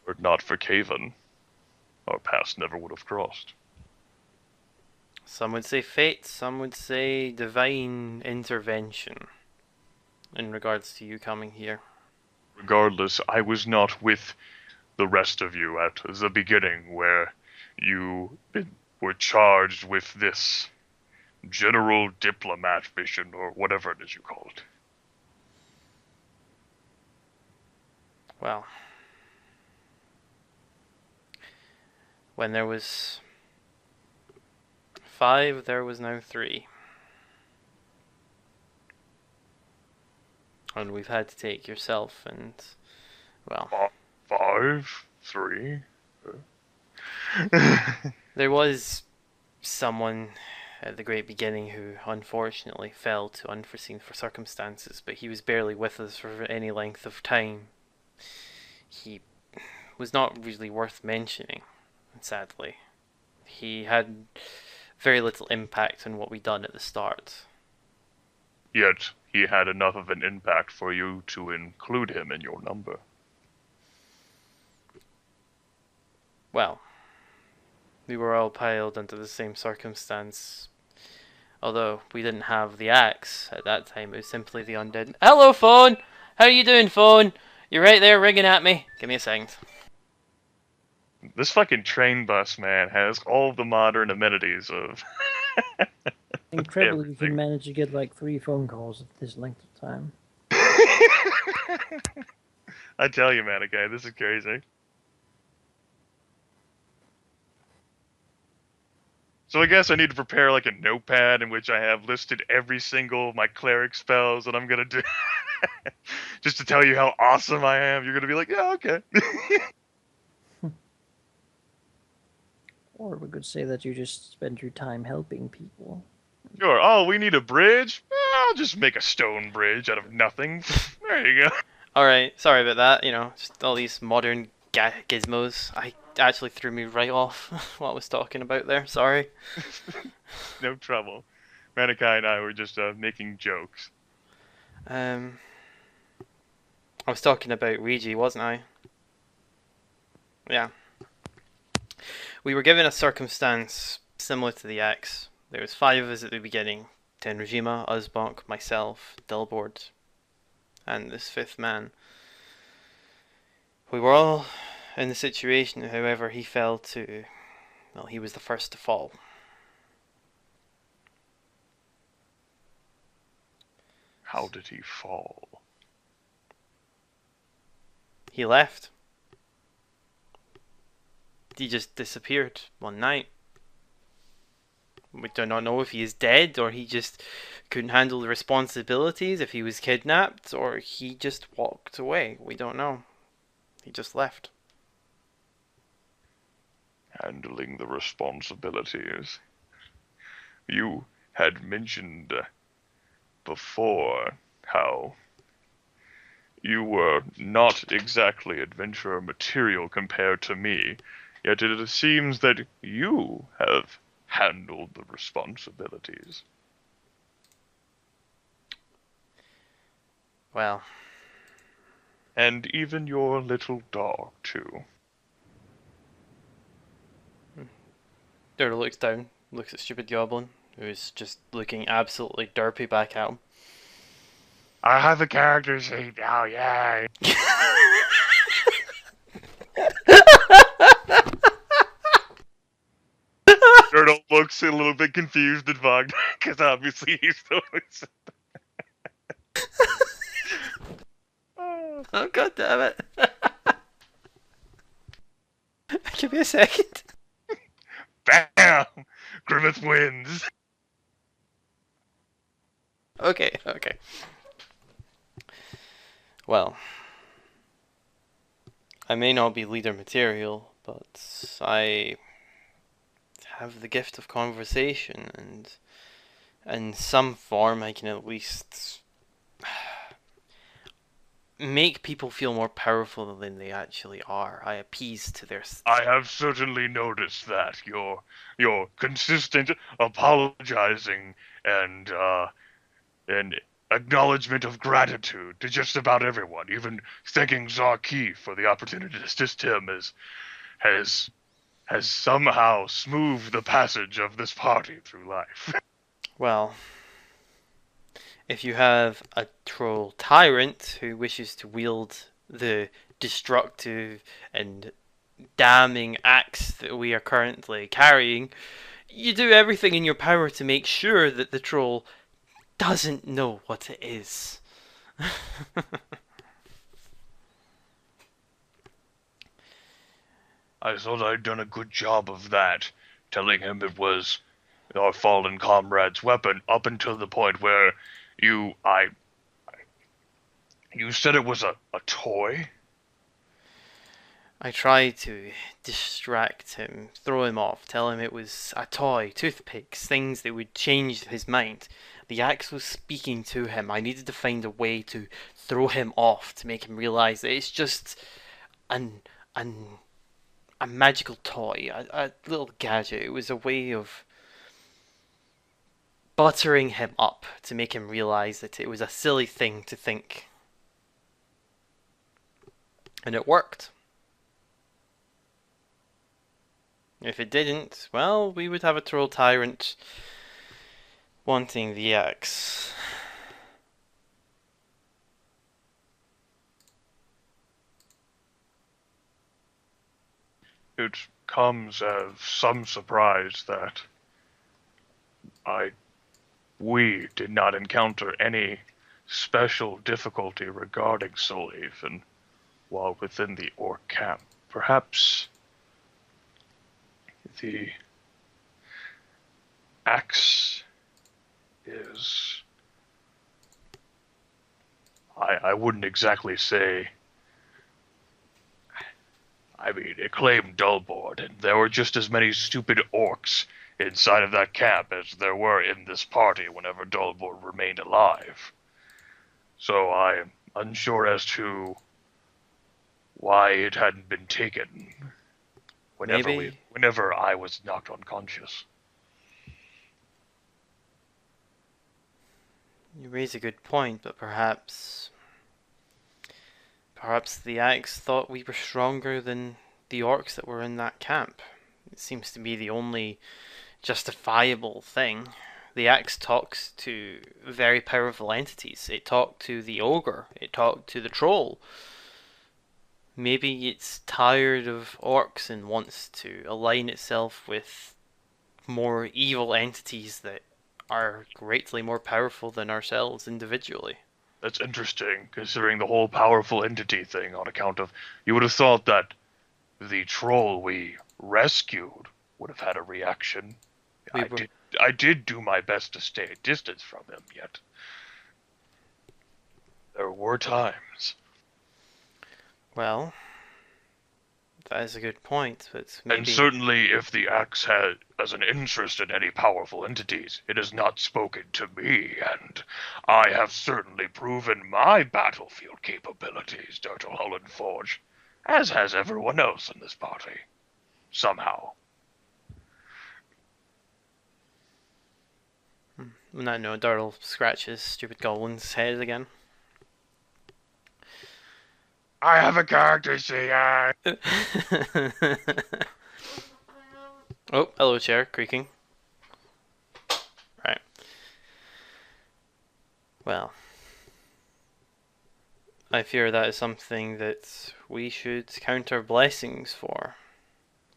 Were it not for Caven, our paths never would have crossed. Some would say fate, some would say divine intervention in regards to you coming here. Regardless, I was not with the rest of you at the beginning where you were charged with this general diplomat mission, or whatever it is you call it. Well, when there was 5, there was now 3. And we've had to take yourself and, well... 5? 3? There was someone at the great beginning who unfortunately fell to unforeseen circumstances, but he was barely with us for any length of time. He was not really worth mentioning, sadly. He had very little impact on what we'd done at the start. Yet, he had enough of an impact for you to include him in your number. Well, we were all piled under the same circumstance. Although we didn't have the axe at that time, it was simply the undead. Hello, phone! How you doing, phone? You're right there ringing at me. Give me a second. This fucking train bus, man, has all the modern amenities of... Incredibly, you everything. can manage to get like 3 phone calls at this length of time. I tell you, Manaki, this is crazy. So I guess I need to prepare like a notepad in which I have listed every single of my cleric spells that I'm gonna do. Just to tell you how awesome I am. You're gonna be like, yeah, okay. Or we could say that you just spend your time helping people. Sure. Oh, we need a bridge? I'll just make a stone bridge out of nothing. There you go. Alright, sorry about that. Just all these modern gizmos. I actually threw me right off what I was talking about there. Sorry. No trouble. Manaki and I were just making jokes. I was talking about Ouija, wasn't I? Yeah. We were given a circumstance similar to the axe. There was 5 of us at the beginning. Tenrajima, Uzbok, myself, Delbord, and this 5th man. We were all in the situation, however, he fell to... Well, he was the first to fall. How did he fall? He left. He just disappeared one night. We do not know if he is dead, or he just couldn't handle the responsibilities, if he was kidnapped, or he just walked away. We don't know. He just left. Handling the responsibilities. You had mentioned before how you were not exactly adventurer material compared to me, yet it seems that you have handled the responsibilities. Well. And even your little dog, too. Durdle looks down, looks at stupid goblin, who's just looking absolutely derpy back at him. I have a character sheet. Oh, yay. looks a little bit confused at Vognar, because obviously he's the one. Oh, god damn it. Give me a second. Bam! Gryphongod wins. Okay. Well, I may not be leader material, but I have the gift of conversation, and in some form I can at least make people feel more powerful than they actually are. I appease to their... I have certainly noticed that. Your consistent apologizing and acknowledgement of gratitude to just about everyone, even thanking Zarki for the opportunity to assist him has somehow smoothed the passage of this party through life. Well, if you have a troll tyrant who wishes to wield the destructive and damning axe that we are currently carrying, you do everything in your power to make sure that the troll doesn't know what it is. I thought I'd done a good job of that, telling him it was our fallen comrade's weapon up until the point where you said it was a toy? I tried to distract him, throw him off, tell him it was a toy, toothpicks, things that would change his mind. The axe was speaking to him. I needed to find a way to throw him off, to make him realize that it's just a magical toy, a little gadget. It was a way of buttering him up to make him realize that it was a silly thing to think. And it worked. If it didn't, well, we would have a troll tyrant wanting the axe. It comes as some surprise that we did not encounter any special difficulty regarding Soulhaven while within the orc camp. Perhaps the axe is... I wouldn't exactly say... I mean, it claimed Dullboard, and there were just as many stupid orcs inside of that camp as there were in this party whenever Dullboard remained alive. So I'm unsure as to why it hadn't been taken whenever I was knocked unconscious. You raise a good point, but perhaps the axe thought we were stronger than the orcs that were in that camp. It seems to be the only justifiable thing. The axe talks to very powerful entities. It talked to the ogre. It talked to the troll. Maybe it's tired of orcs and wants to align itself with more evil entities that are greatly more powerful than ourselves individually. That's interesting, considering the whole powerful entity thing on account of... You would have thought that the troll we rescued would have had a reaction. I did do my best to stay a distance from him, yet there were times. Well, that is a good point, but maybe... And certainly if the axe has an interest in any powerful entities, it has not spoken to me, and I have certainly proven my battlefield capabilities, Durdle Hulinforge, as has everyone else in this party. Somehow. On that note, Durdle scratches stupid goblin's head again. I have a character sheet. Oh, hello, chair, creaking. Right. Well, I fear that is something that we should count our blessings for.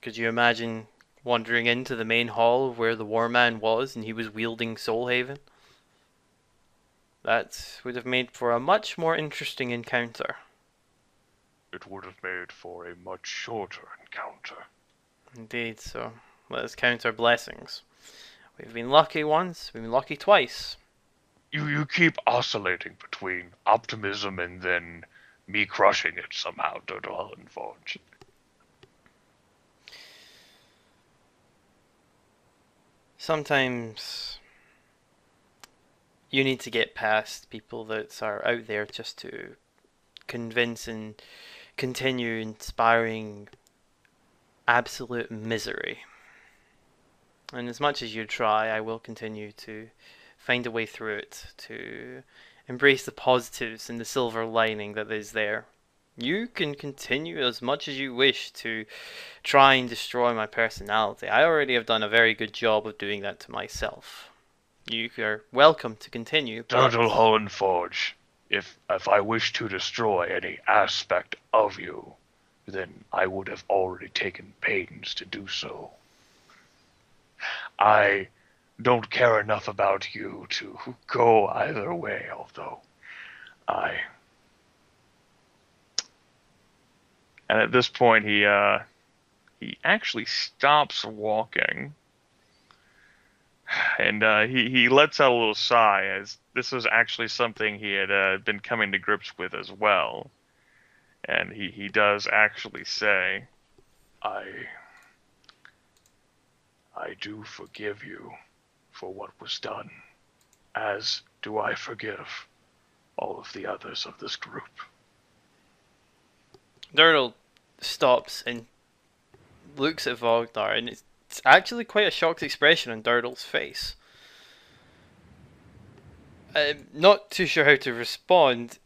Could you imagine wandering into the main hall where the war man was and he was wielding Soulhaven. That would have made for a much more interesting encounter. It would have made for a much shorter encounter. Indeed, so let us count our blessings. We've been lucky once, we've been lucky twice. You keep oscillating between optimism and then me crushing it somehow, Durdle Hulinforge. Sometimes you need to get past people that are out there just to convince and continue inspiring absolute misery. And as much as you try, I will continue to find a way through it, to embrace the positives and the silver lining that is there. You can continue as much as you wish to try and destroy my personality. I already have done a very good job of doing that to myself. You are welcome to continue. Durdle Hulinforge, if I wish to destroy any aspect of you, then I would have already taken pains to do so. I don't care enough about you to go either way, although And at this point, he actually stops walking, and he lets out a little sigh, as this was actually something he had been coming to grips with as well. And he does actually say, I do forgive you for what was done, as do I forgive all of the others of this group. Durdle stops and looks at Vognar, and it's actually quite a shocked expression on Durdle's face. I'm not too sure how to respond.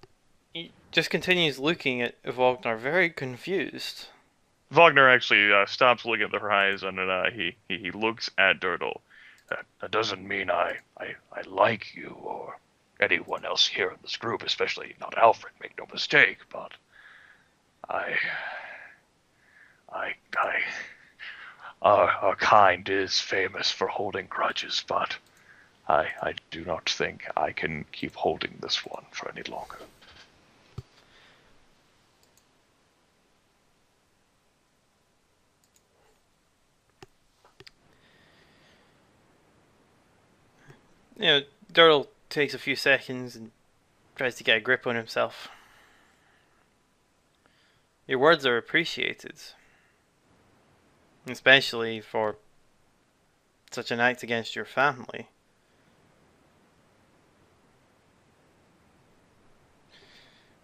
He just continues looking at Vognar, very confused. Vognar actually stops looking at the horizon, and he looks at Durdle. That doesn't mean I like you or anyone else here in this group, especially not Alfred, make no mistake, but our kind is famous for holding grudges, but I do not think I can keep holding this one for any longer. You know, Durdle takes a few seconds and tries to get a grip on himself. Your words are appreciated, especially for such an act against your family.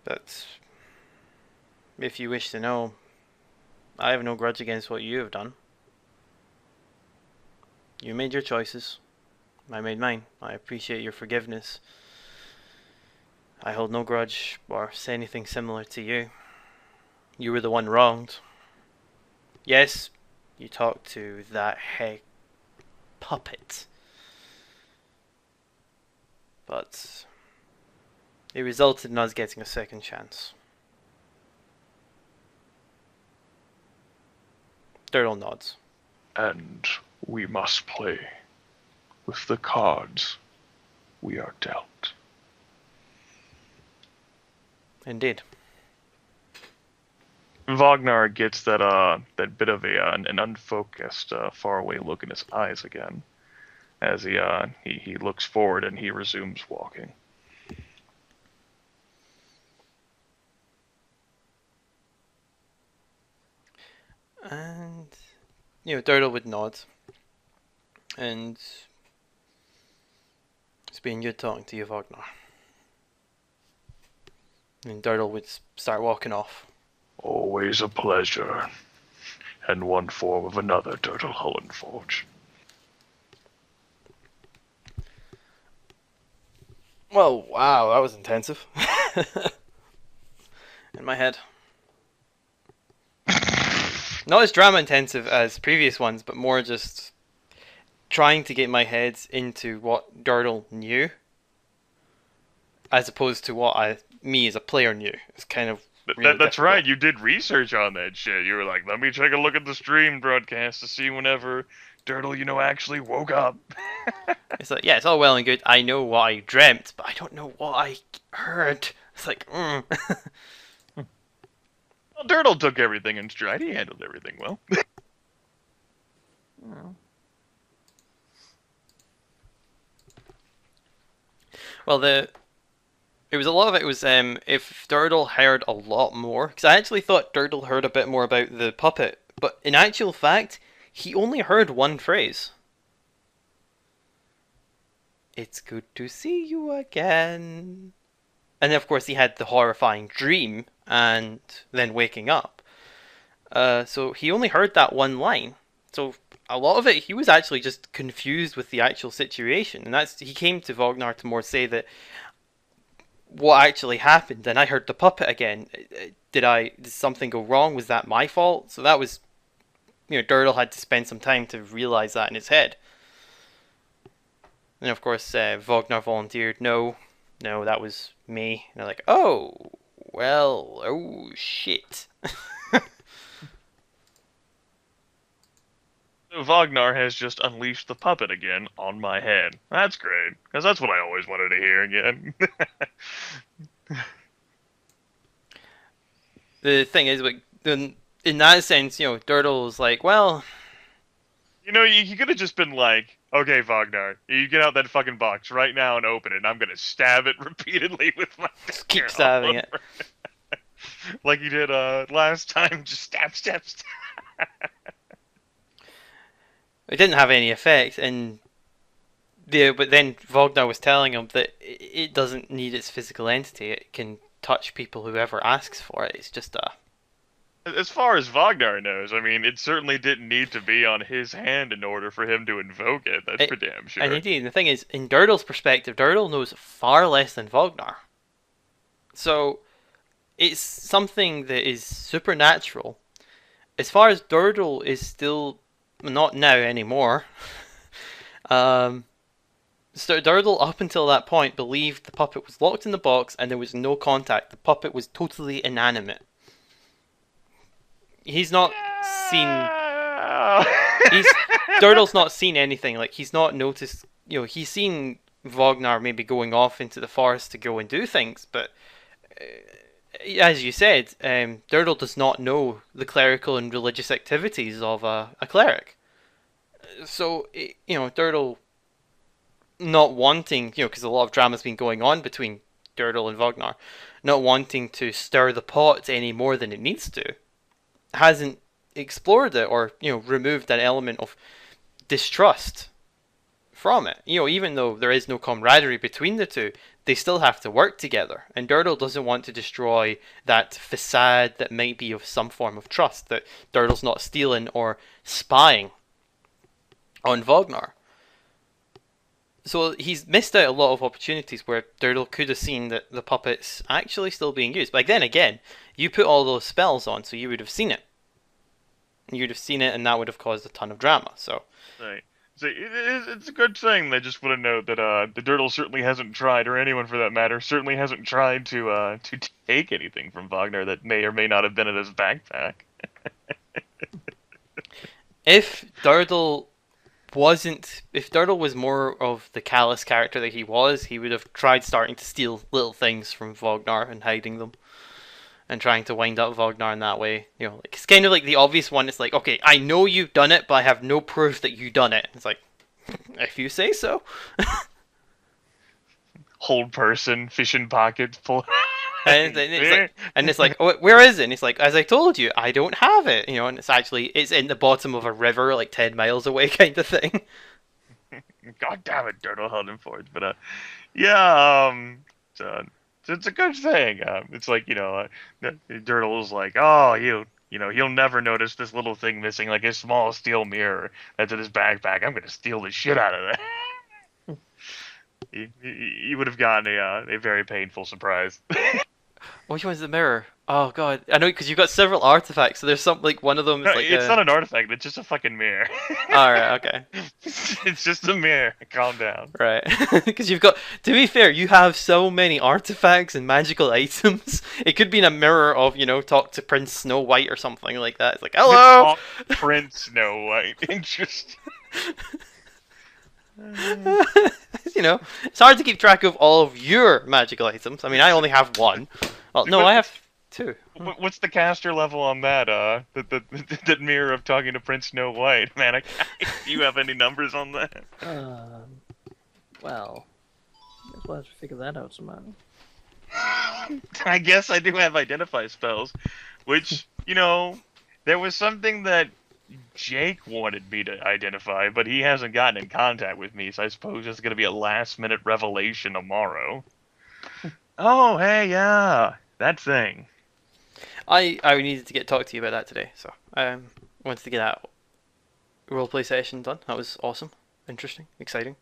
But if you wish to know, I have no grudge against what you have done. You made your choices. I made mine. I appreciate your forgiveness. I hold no grudge or say anything similar to you. You were the one wronged. Yes, you talked to that heck puppet. But it resulted in us getting a second chance. Durdle nods. And we must play with the cards we are dealt. Indeed. Vognar gets that bit of an unfocused, faraway look in his eyes again, as he looks forward and he resumes walking. And Durdle would nod, and it's been good talking to you, Vognar. And Durdle would start walking off. Always a pleasure, and one form of another, Durdle Hulinforge. Well, wow, that was intensive. In my head. Not as drama intensive as previous ones, but more just trying to get my head into what Durdle knew, as opposed to what me as a player knew. It's kind of really That's difficult. right. You did research on that shit. You were like, let me take a look at the stream broadcast to see whenever Durdle, actually woke up. It's like, yeah, it's all well and good. I know what I dreamt, but I don't know what I heard. It's like, Well, Durdle took everything in stride. He handled everything well. Well, it was a lot of it was if Durdle heard a lot more, because I actually thought Durdle heard a bit more about the puppet, but in actual fact, he only heard one phrase. It's good to see you again. And then, of course, he had the horrifying dream and then waking up. So he only heard that one line. So a lot of it, he was actually just confused with the actual situation, and he came to Vognar to more say that what actually happened. And I heard the puppet again. Did something go wrong? Was that my fault? So that was, Durdle had to spend some time to realize that in his head. And of course, Vognar volunteered. No, that was me. And they're like, oh, well, oh shit. Vognar has just unleashed the puppet again on my head. That's great, because that's what I always wanted to hear again. The thing is, like, in that sense, Durdle was like, well, you could have just been like, okay, Vognar, you get out that fucking box right now and open it, and I'm gonna stab it repeatedly with my just keep dagger stabbing all it. over. Like you did last time, just stab, stab, stab. It didn't have any effect, and but then Vognar was telling him that it doesn't need its physical entity. It can touch people whoever asks for it. It's just a... As far as Vognar knows, I mean, it certainly didn't need to be on his hand in order for him to invoke it. That's for damn sure. And indeed, the thing is, in Durdle's perspective, Durdle knows far less than Vognar. So, it's something that is supernatural. As far as Durdle is still... not now anymore. So Durdle, up until that point, believed the puppet was locked in the box and there was no contact. The puppet was totally inanimate. He's not seen... Durdle's not seen anything. Like, he's not noticed... he's seen Vognar maybe going off into the forest to go and do things, but... as you said, Durdle does not know the clerical and religious activities of a cleric. So, Durdle not wanting, because a lot of drama's been going on between Durdle and Vognar, not wanting to stir the pot any more than it needs to, hasn't explored it or, removed that element of distrust from it. Even though there is no camaraderie between the two, they still have to work together. And Durdle doesn't want to destroy that facade that might be of some form of trust, that Durdle's not stealing or spying on Vognar. So he's missed out a lot of opportunities where Durdle could have seen that the puppet's actually still being used. But then again, you put all those spells on, so you would have seen it. You'd have seen it, and that would have caused a ton of drama. So, right. So it's a good thing. I just want to note that the Durdle certainly hasn't tried, or anyone for that matter, certainly hasn't tried to take anything from Vognar that may or may not have been in his backpack. if Durdle was more of the callous character that he was, he would have tried starting to steal little things from Vognar and hiding them. And trying to wind up Vognar in that way. It's kind of like the obvious one. It's like, okay, I know you've done it, but I have no proof that you've done it. It's like, if you say so. Hold person, fish in pocket, pull... and it's like, oh, where is it? And it's like, as I told you, I don't have it. And it's in the bottom of a river, like 10 miles away, kind of thing. God damn it, Durdle Hulinforge. But, yeah, it's a good thing. It's like, Durdle's like, oh, he'll never notice this little thing missing, like his small steel mirror that's in his backpack. I'm gonna steal the shit out of that. He would have gotten a very painful surprise. Which one's the mirror? Oh god, I know because you've got several artifacts. So there's some like one of them No, is like it's a. not an artifact. It's just a fucking mirror. All right, okay, It's just a mirror. Calm down. right. Because you've got. To be fair, you have so many artifacts and magical items. It could be in a mirror of talk to Prince Snow White or something like that. It's like hello. Talk Prince Snow White. Interesting. It's hard to keep track of all of your magical items. I mean, I only have one. Well, no, I have two. What's the caster level on that? The mirror of talking to Prince Snow White. Man, do you have any numbers on that? Well, I guess we'll have to figure that out somehow. I guess I do have identify spells, which there was something that Jake wanted me to identify, but he hasn't gotten in contact with me, so I suppose it's going to be a last-minute revelation tomorrow. Oh, hey, yeah, that thing. I needed to talk to you about that today, so wanted to get that roleplay session done. That was awesome, interesting, exciting.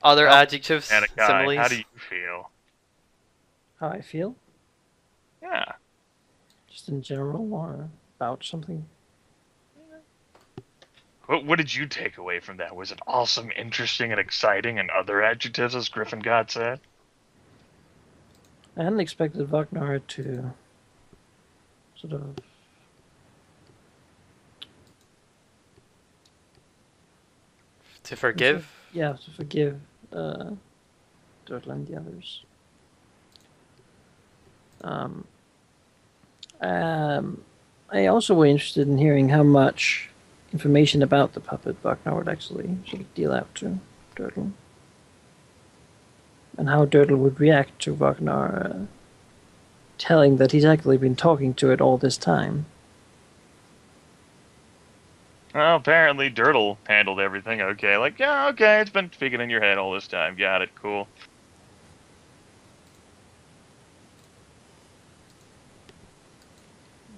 Other adjectives, Manaki, similes. how do you feel? How I feel? Yeah. Just in general, or about something? What did you take away from that? Was it awesome, interesting, and exciting, and other adjectives, as Gryphongod said? I hadn't expected Vognar to sort of To forgive. to forgive Durdle and the others. I also were interested in hearing how much information about the puppet Vognar would actually sort of deal out to Durdle. And how Durdle would react to Vognar telling that he's actually been talking to it all this time. Well, apparently Durdle handled everything okay. Like, yeah, okay, it's been speaking in your head all this time. Got it, cool.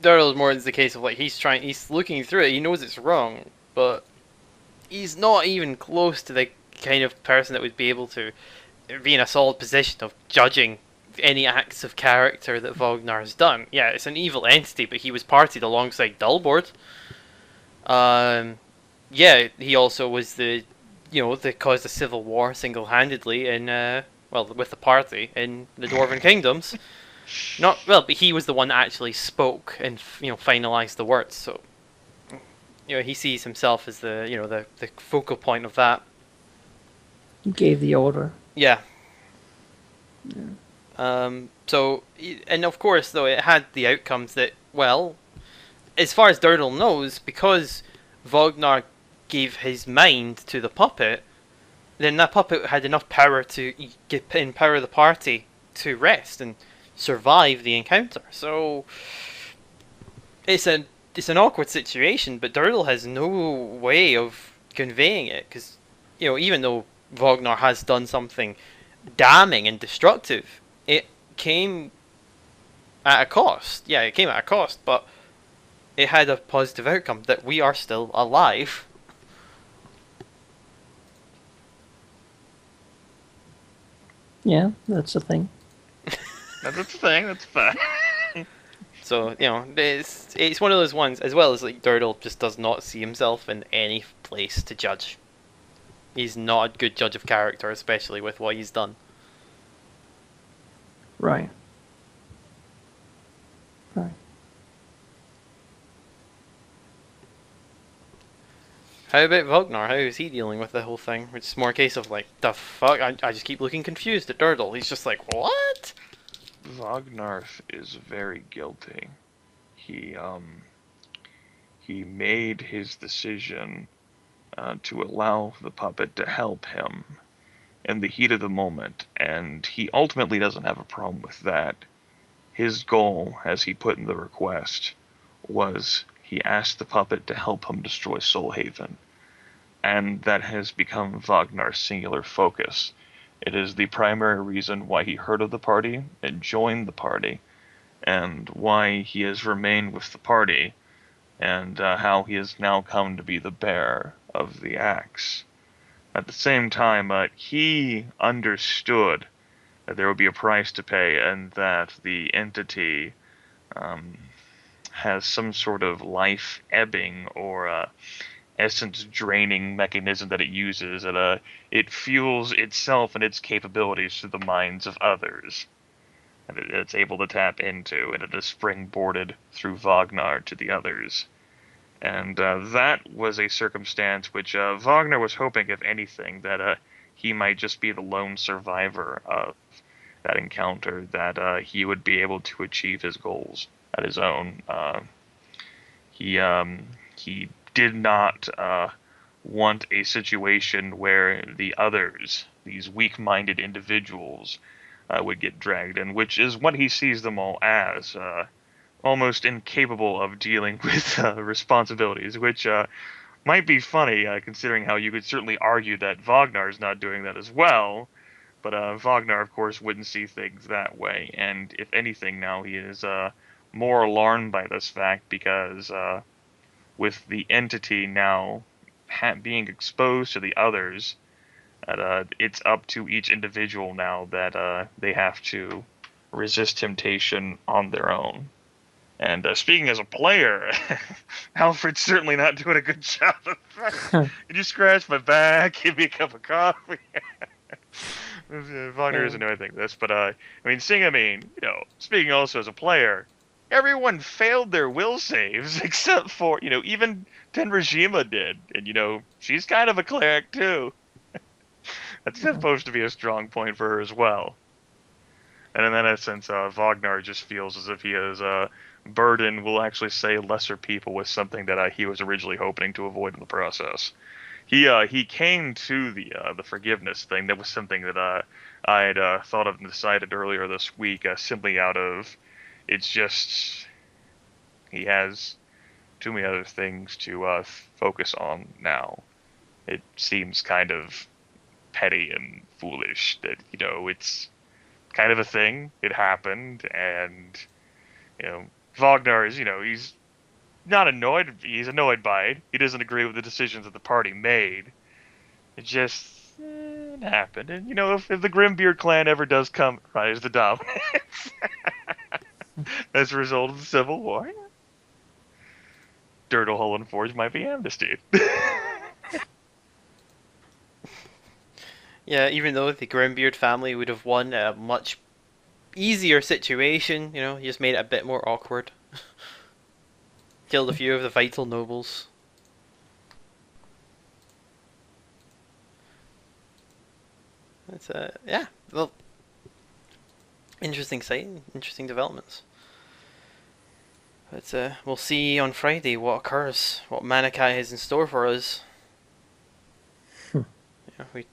Durdle's more is the case of like he's looking through it, he knows it's wrong, but he's not even close to the kind of person that would be able to be in a solid position of judging any acts of character that Vognar has done. Yeah, it's an evil entity, but he was partied alongside Dullboard. Yeah, he also was that caused a civil war single-handedly in with the party in the Dwarven Kingdoms. But he was the one that actually spoke and finalized the words. So he sees himself as the focal point of that. He gave the order. Yeah. Yeah. So, and of course, though, it had the outcomes that, well, as far as Durdle knows, because Vognar gave his mind to the puppet, then that puppet had enough power to empower the party to rest and survive the encounter. So it's an awkward situation, but Durdle has no way of conveying it because even though Vognar has done something damning and destructive, it came at a cost. Yeah, it came at a cost, but it had a positive outcome that we are still alive. Yeah, that's the thing. That's a thing, that's fine. So, it's one of those ones, as well as like Durdle just does not see himself in any place to judge. He's not a good judge of character, especially with what he's done. Right. Right. How about Vognar? How is he dealing with the whole thing? It's more a case of like, the fuck? I just keep looking confused at Durdle. He's just like, what? Vognar is very guilty. He made his decision to allow the puppet to help him in the heat of the moment, and he ultimately doesn't have a problem with that. His goal, as he put in the request, was he asked the puppet to help him destroy Soulhaven, and that has become Vognar's singular focus. It is the primary reason why he heard of the party and joined the party, and why he has remained with the party, and how he has now come to be the bearer of the axe. At the same time, he understood that there would be a price to pay, and that the entity has some sort of life ebbing or essence draining mechanism that it uses, and it fuels itself and its capabilities through the minds of others. And it's able to tap into, and it is springboarded through Vognar to the others. And that was a circumstance which Wagner was hoping, if anything, that he might just be the lone survivor of that encounter, that he would be able to achieve his goals at his own. He did not want a situation where the others, these weak-minded individuals, would get dragged in, which is what he sees them all as. Almost incapable of dealing with responsibilities, which might be funny, considering how you could certainly argue that Wagner is not doing that as well. But Wagner, of course, wouldn't see things that way, and if anything, now he is more alarmed by this fact because with the entity now being exposed to the others, it's up to each individual now that they have to resist temptation on their own. And speaking as a player, Alfred's certainly not doing a good job of that. You just scratch my back, give me a cup of coffee. Wagner doesn't know anything of this, but speaking also as a player, everyone failed their will saves except for, even Tenrajima did. And, she's kind of a cleric too. That's supposed to be a strong point for her as well. And in that essence, Wagner just feels as if he is burden will actually say lesser people with something that he was originally hoping to avoid in the process. He came to the forgiveness thing. That was something that I had thought of and decided earlier this week, simply out of it's just he has too many other things to focus on now. It seems kind of petty and foolish that it's kind of a thing. It happened, and Wagner is, he's not annoyed. He's annoyed by it. He doesn't agree with the decisions that the party made. It just happened. And, if the Grimbeard clan ever does rise to dominance as a result of the Civil War, Durdle Hulinforge might be amnestied. Yeah, even though the Grimbeard family would have won a much easier situation, you just made it a bit more awkward. Killed a few of the vital nobles. It's yeah, well, interesting sight, interesting developments. But we'll see on Friday what occurs, what Manaki has in store for us.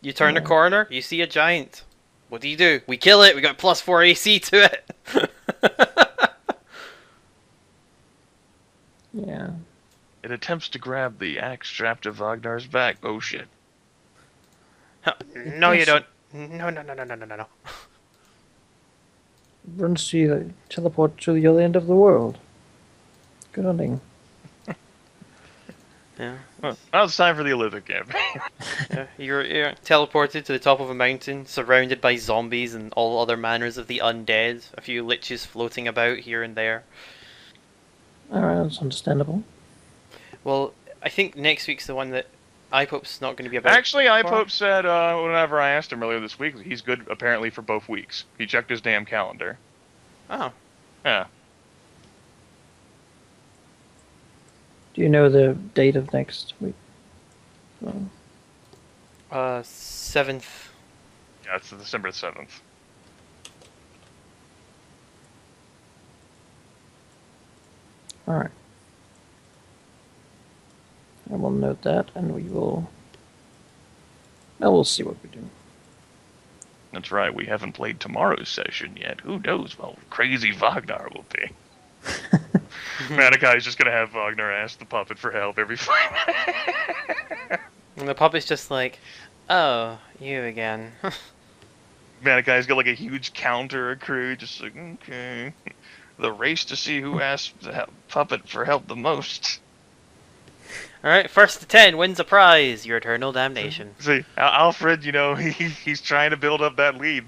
You turn the corner, you see a giant. What do? We kill it. We got +4 AC to it. Yeah. It attempts to grab the axe strapped to Wagnar's back. Oh shit. No, you don't. No. Runs to teleport to the other end of the world. Good hunting. Yeah. Well, now it's time for the Olympic campaign. You're teleported to the top of a mountain, surrounded by zombies and all other manners of the undead. A few liches floating about here and there. Alright, that's understandable. Well, I think next week's the one that iPope's not going to be about. Actually, iPope said, whenever I asked him earlier this week, he's good apparently for both weeks. He checked his damn calendar. Oh. Yeah. Do you know the date of next week? 7th. Yeah, it's December 7th. Alright. I will note that, and we will... Well, we'll see what we do. That's right, we haven't played tomorrow's session yet. Who knows how crazy Wagner will be. Manakai's just gonna have Wagner ask the puppet for help every 5 minutes. And the puppet's just like, oh, you again. Manakai's got like a huge counter accrued, just like, okay. The race to see who asks the puppet for help the most. Alright, first to 10 wins a prize, your eternal damnation. See, Alfred, he's trying to build up that lead.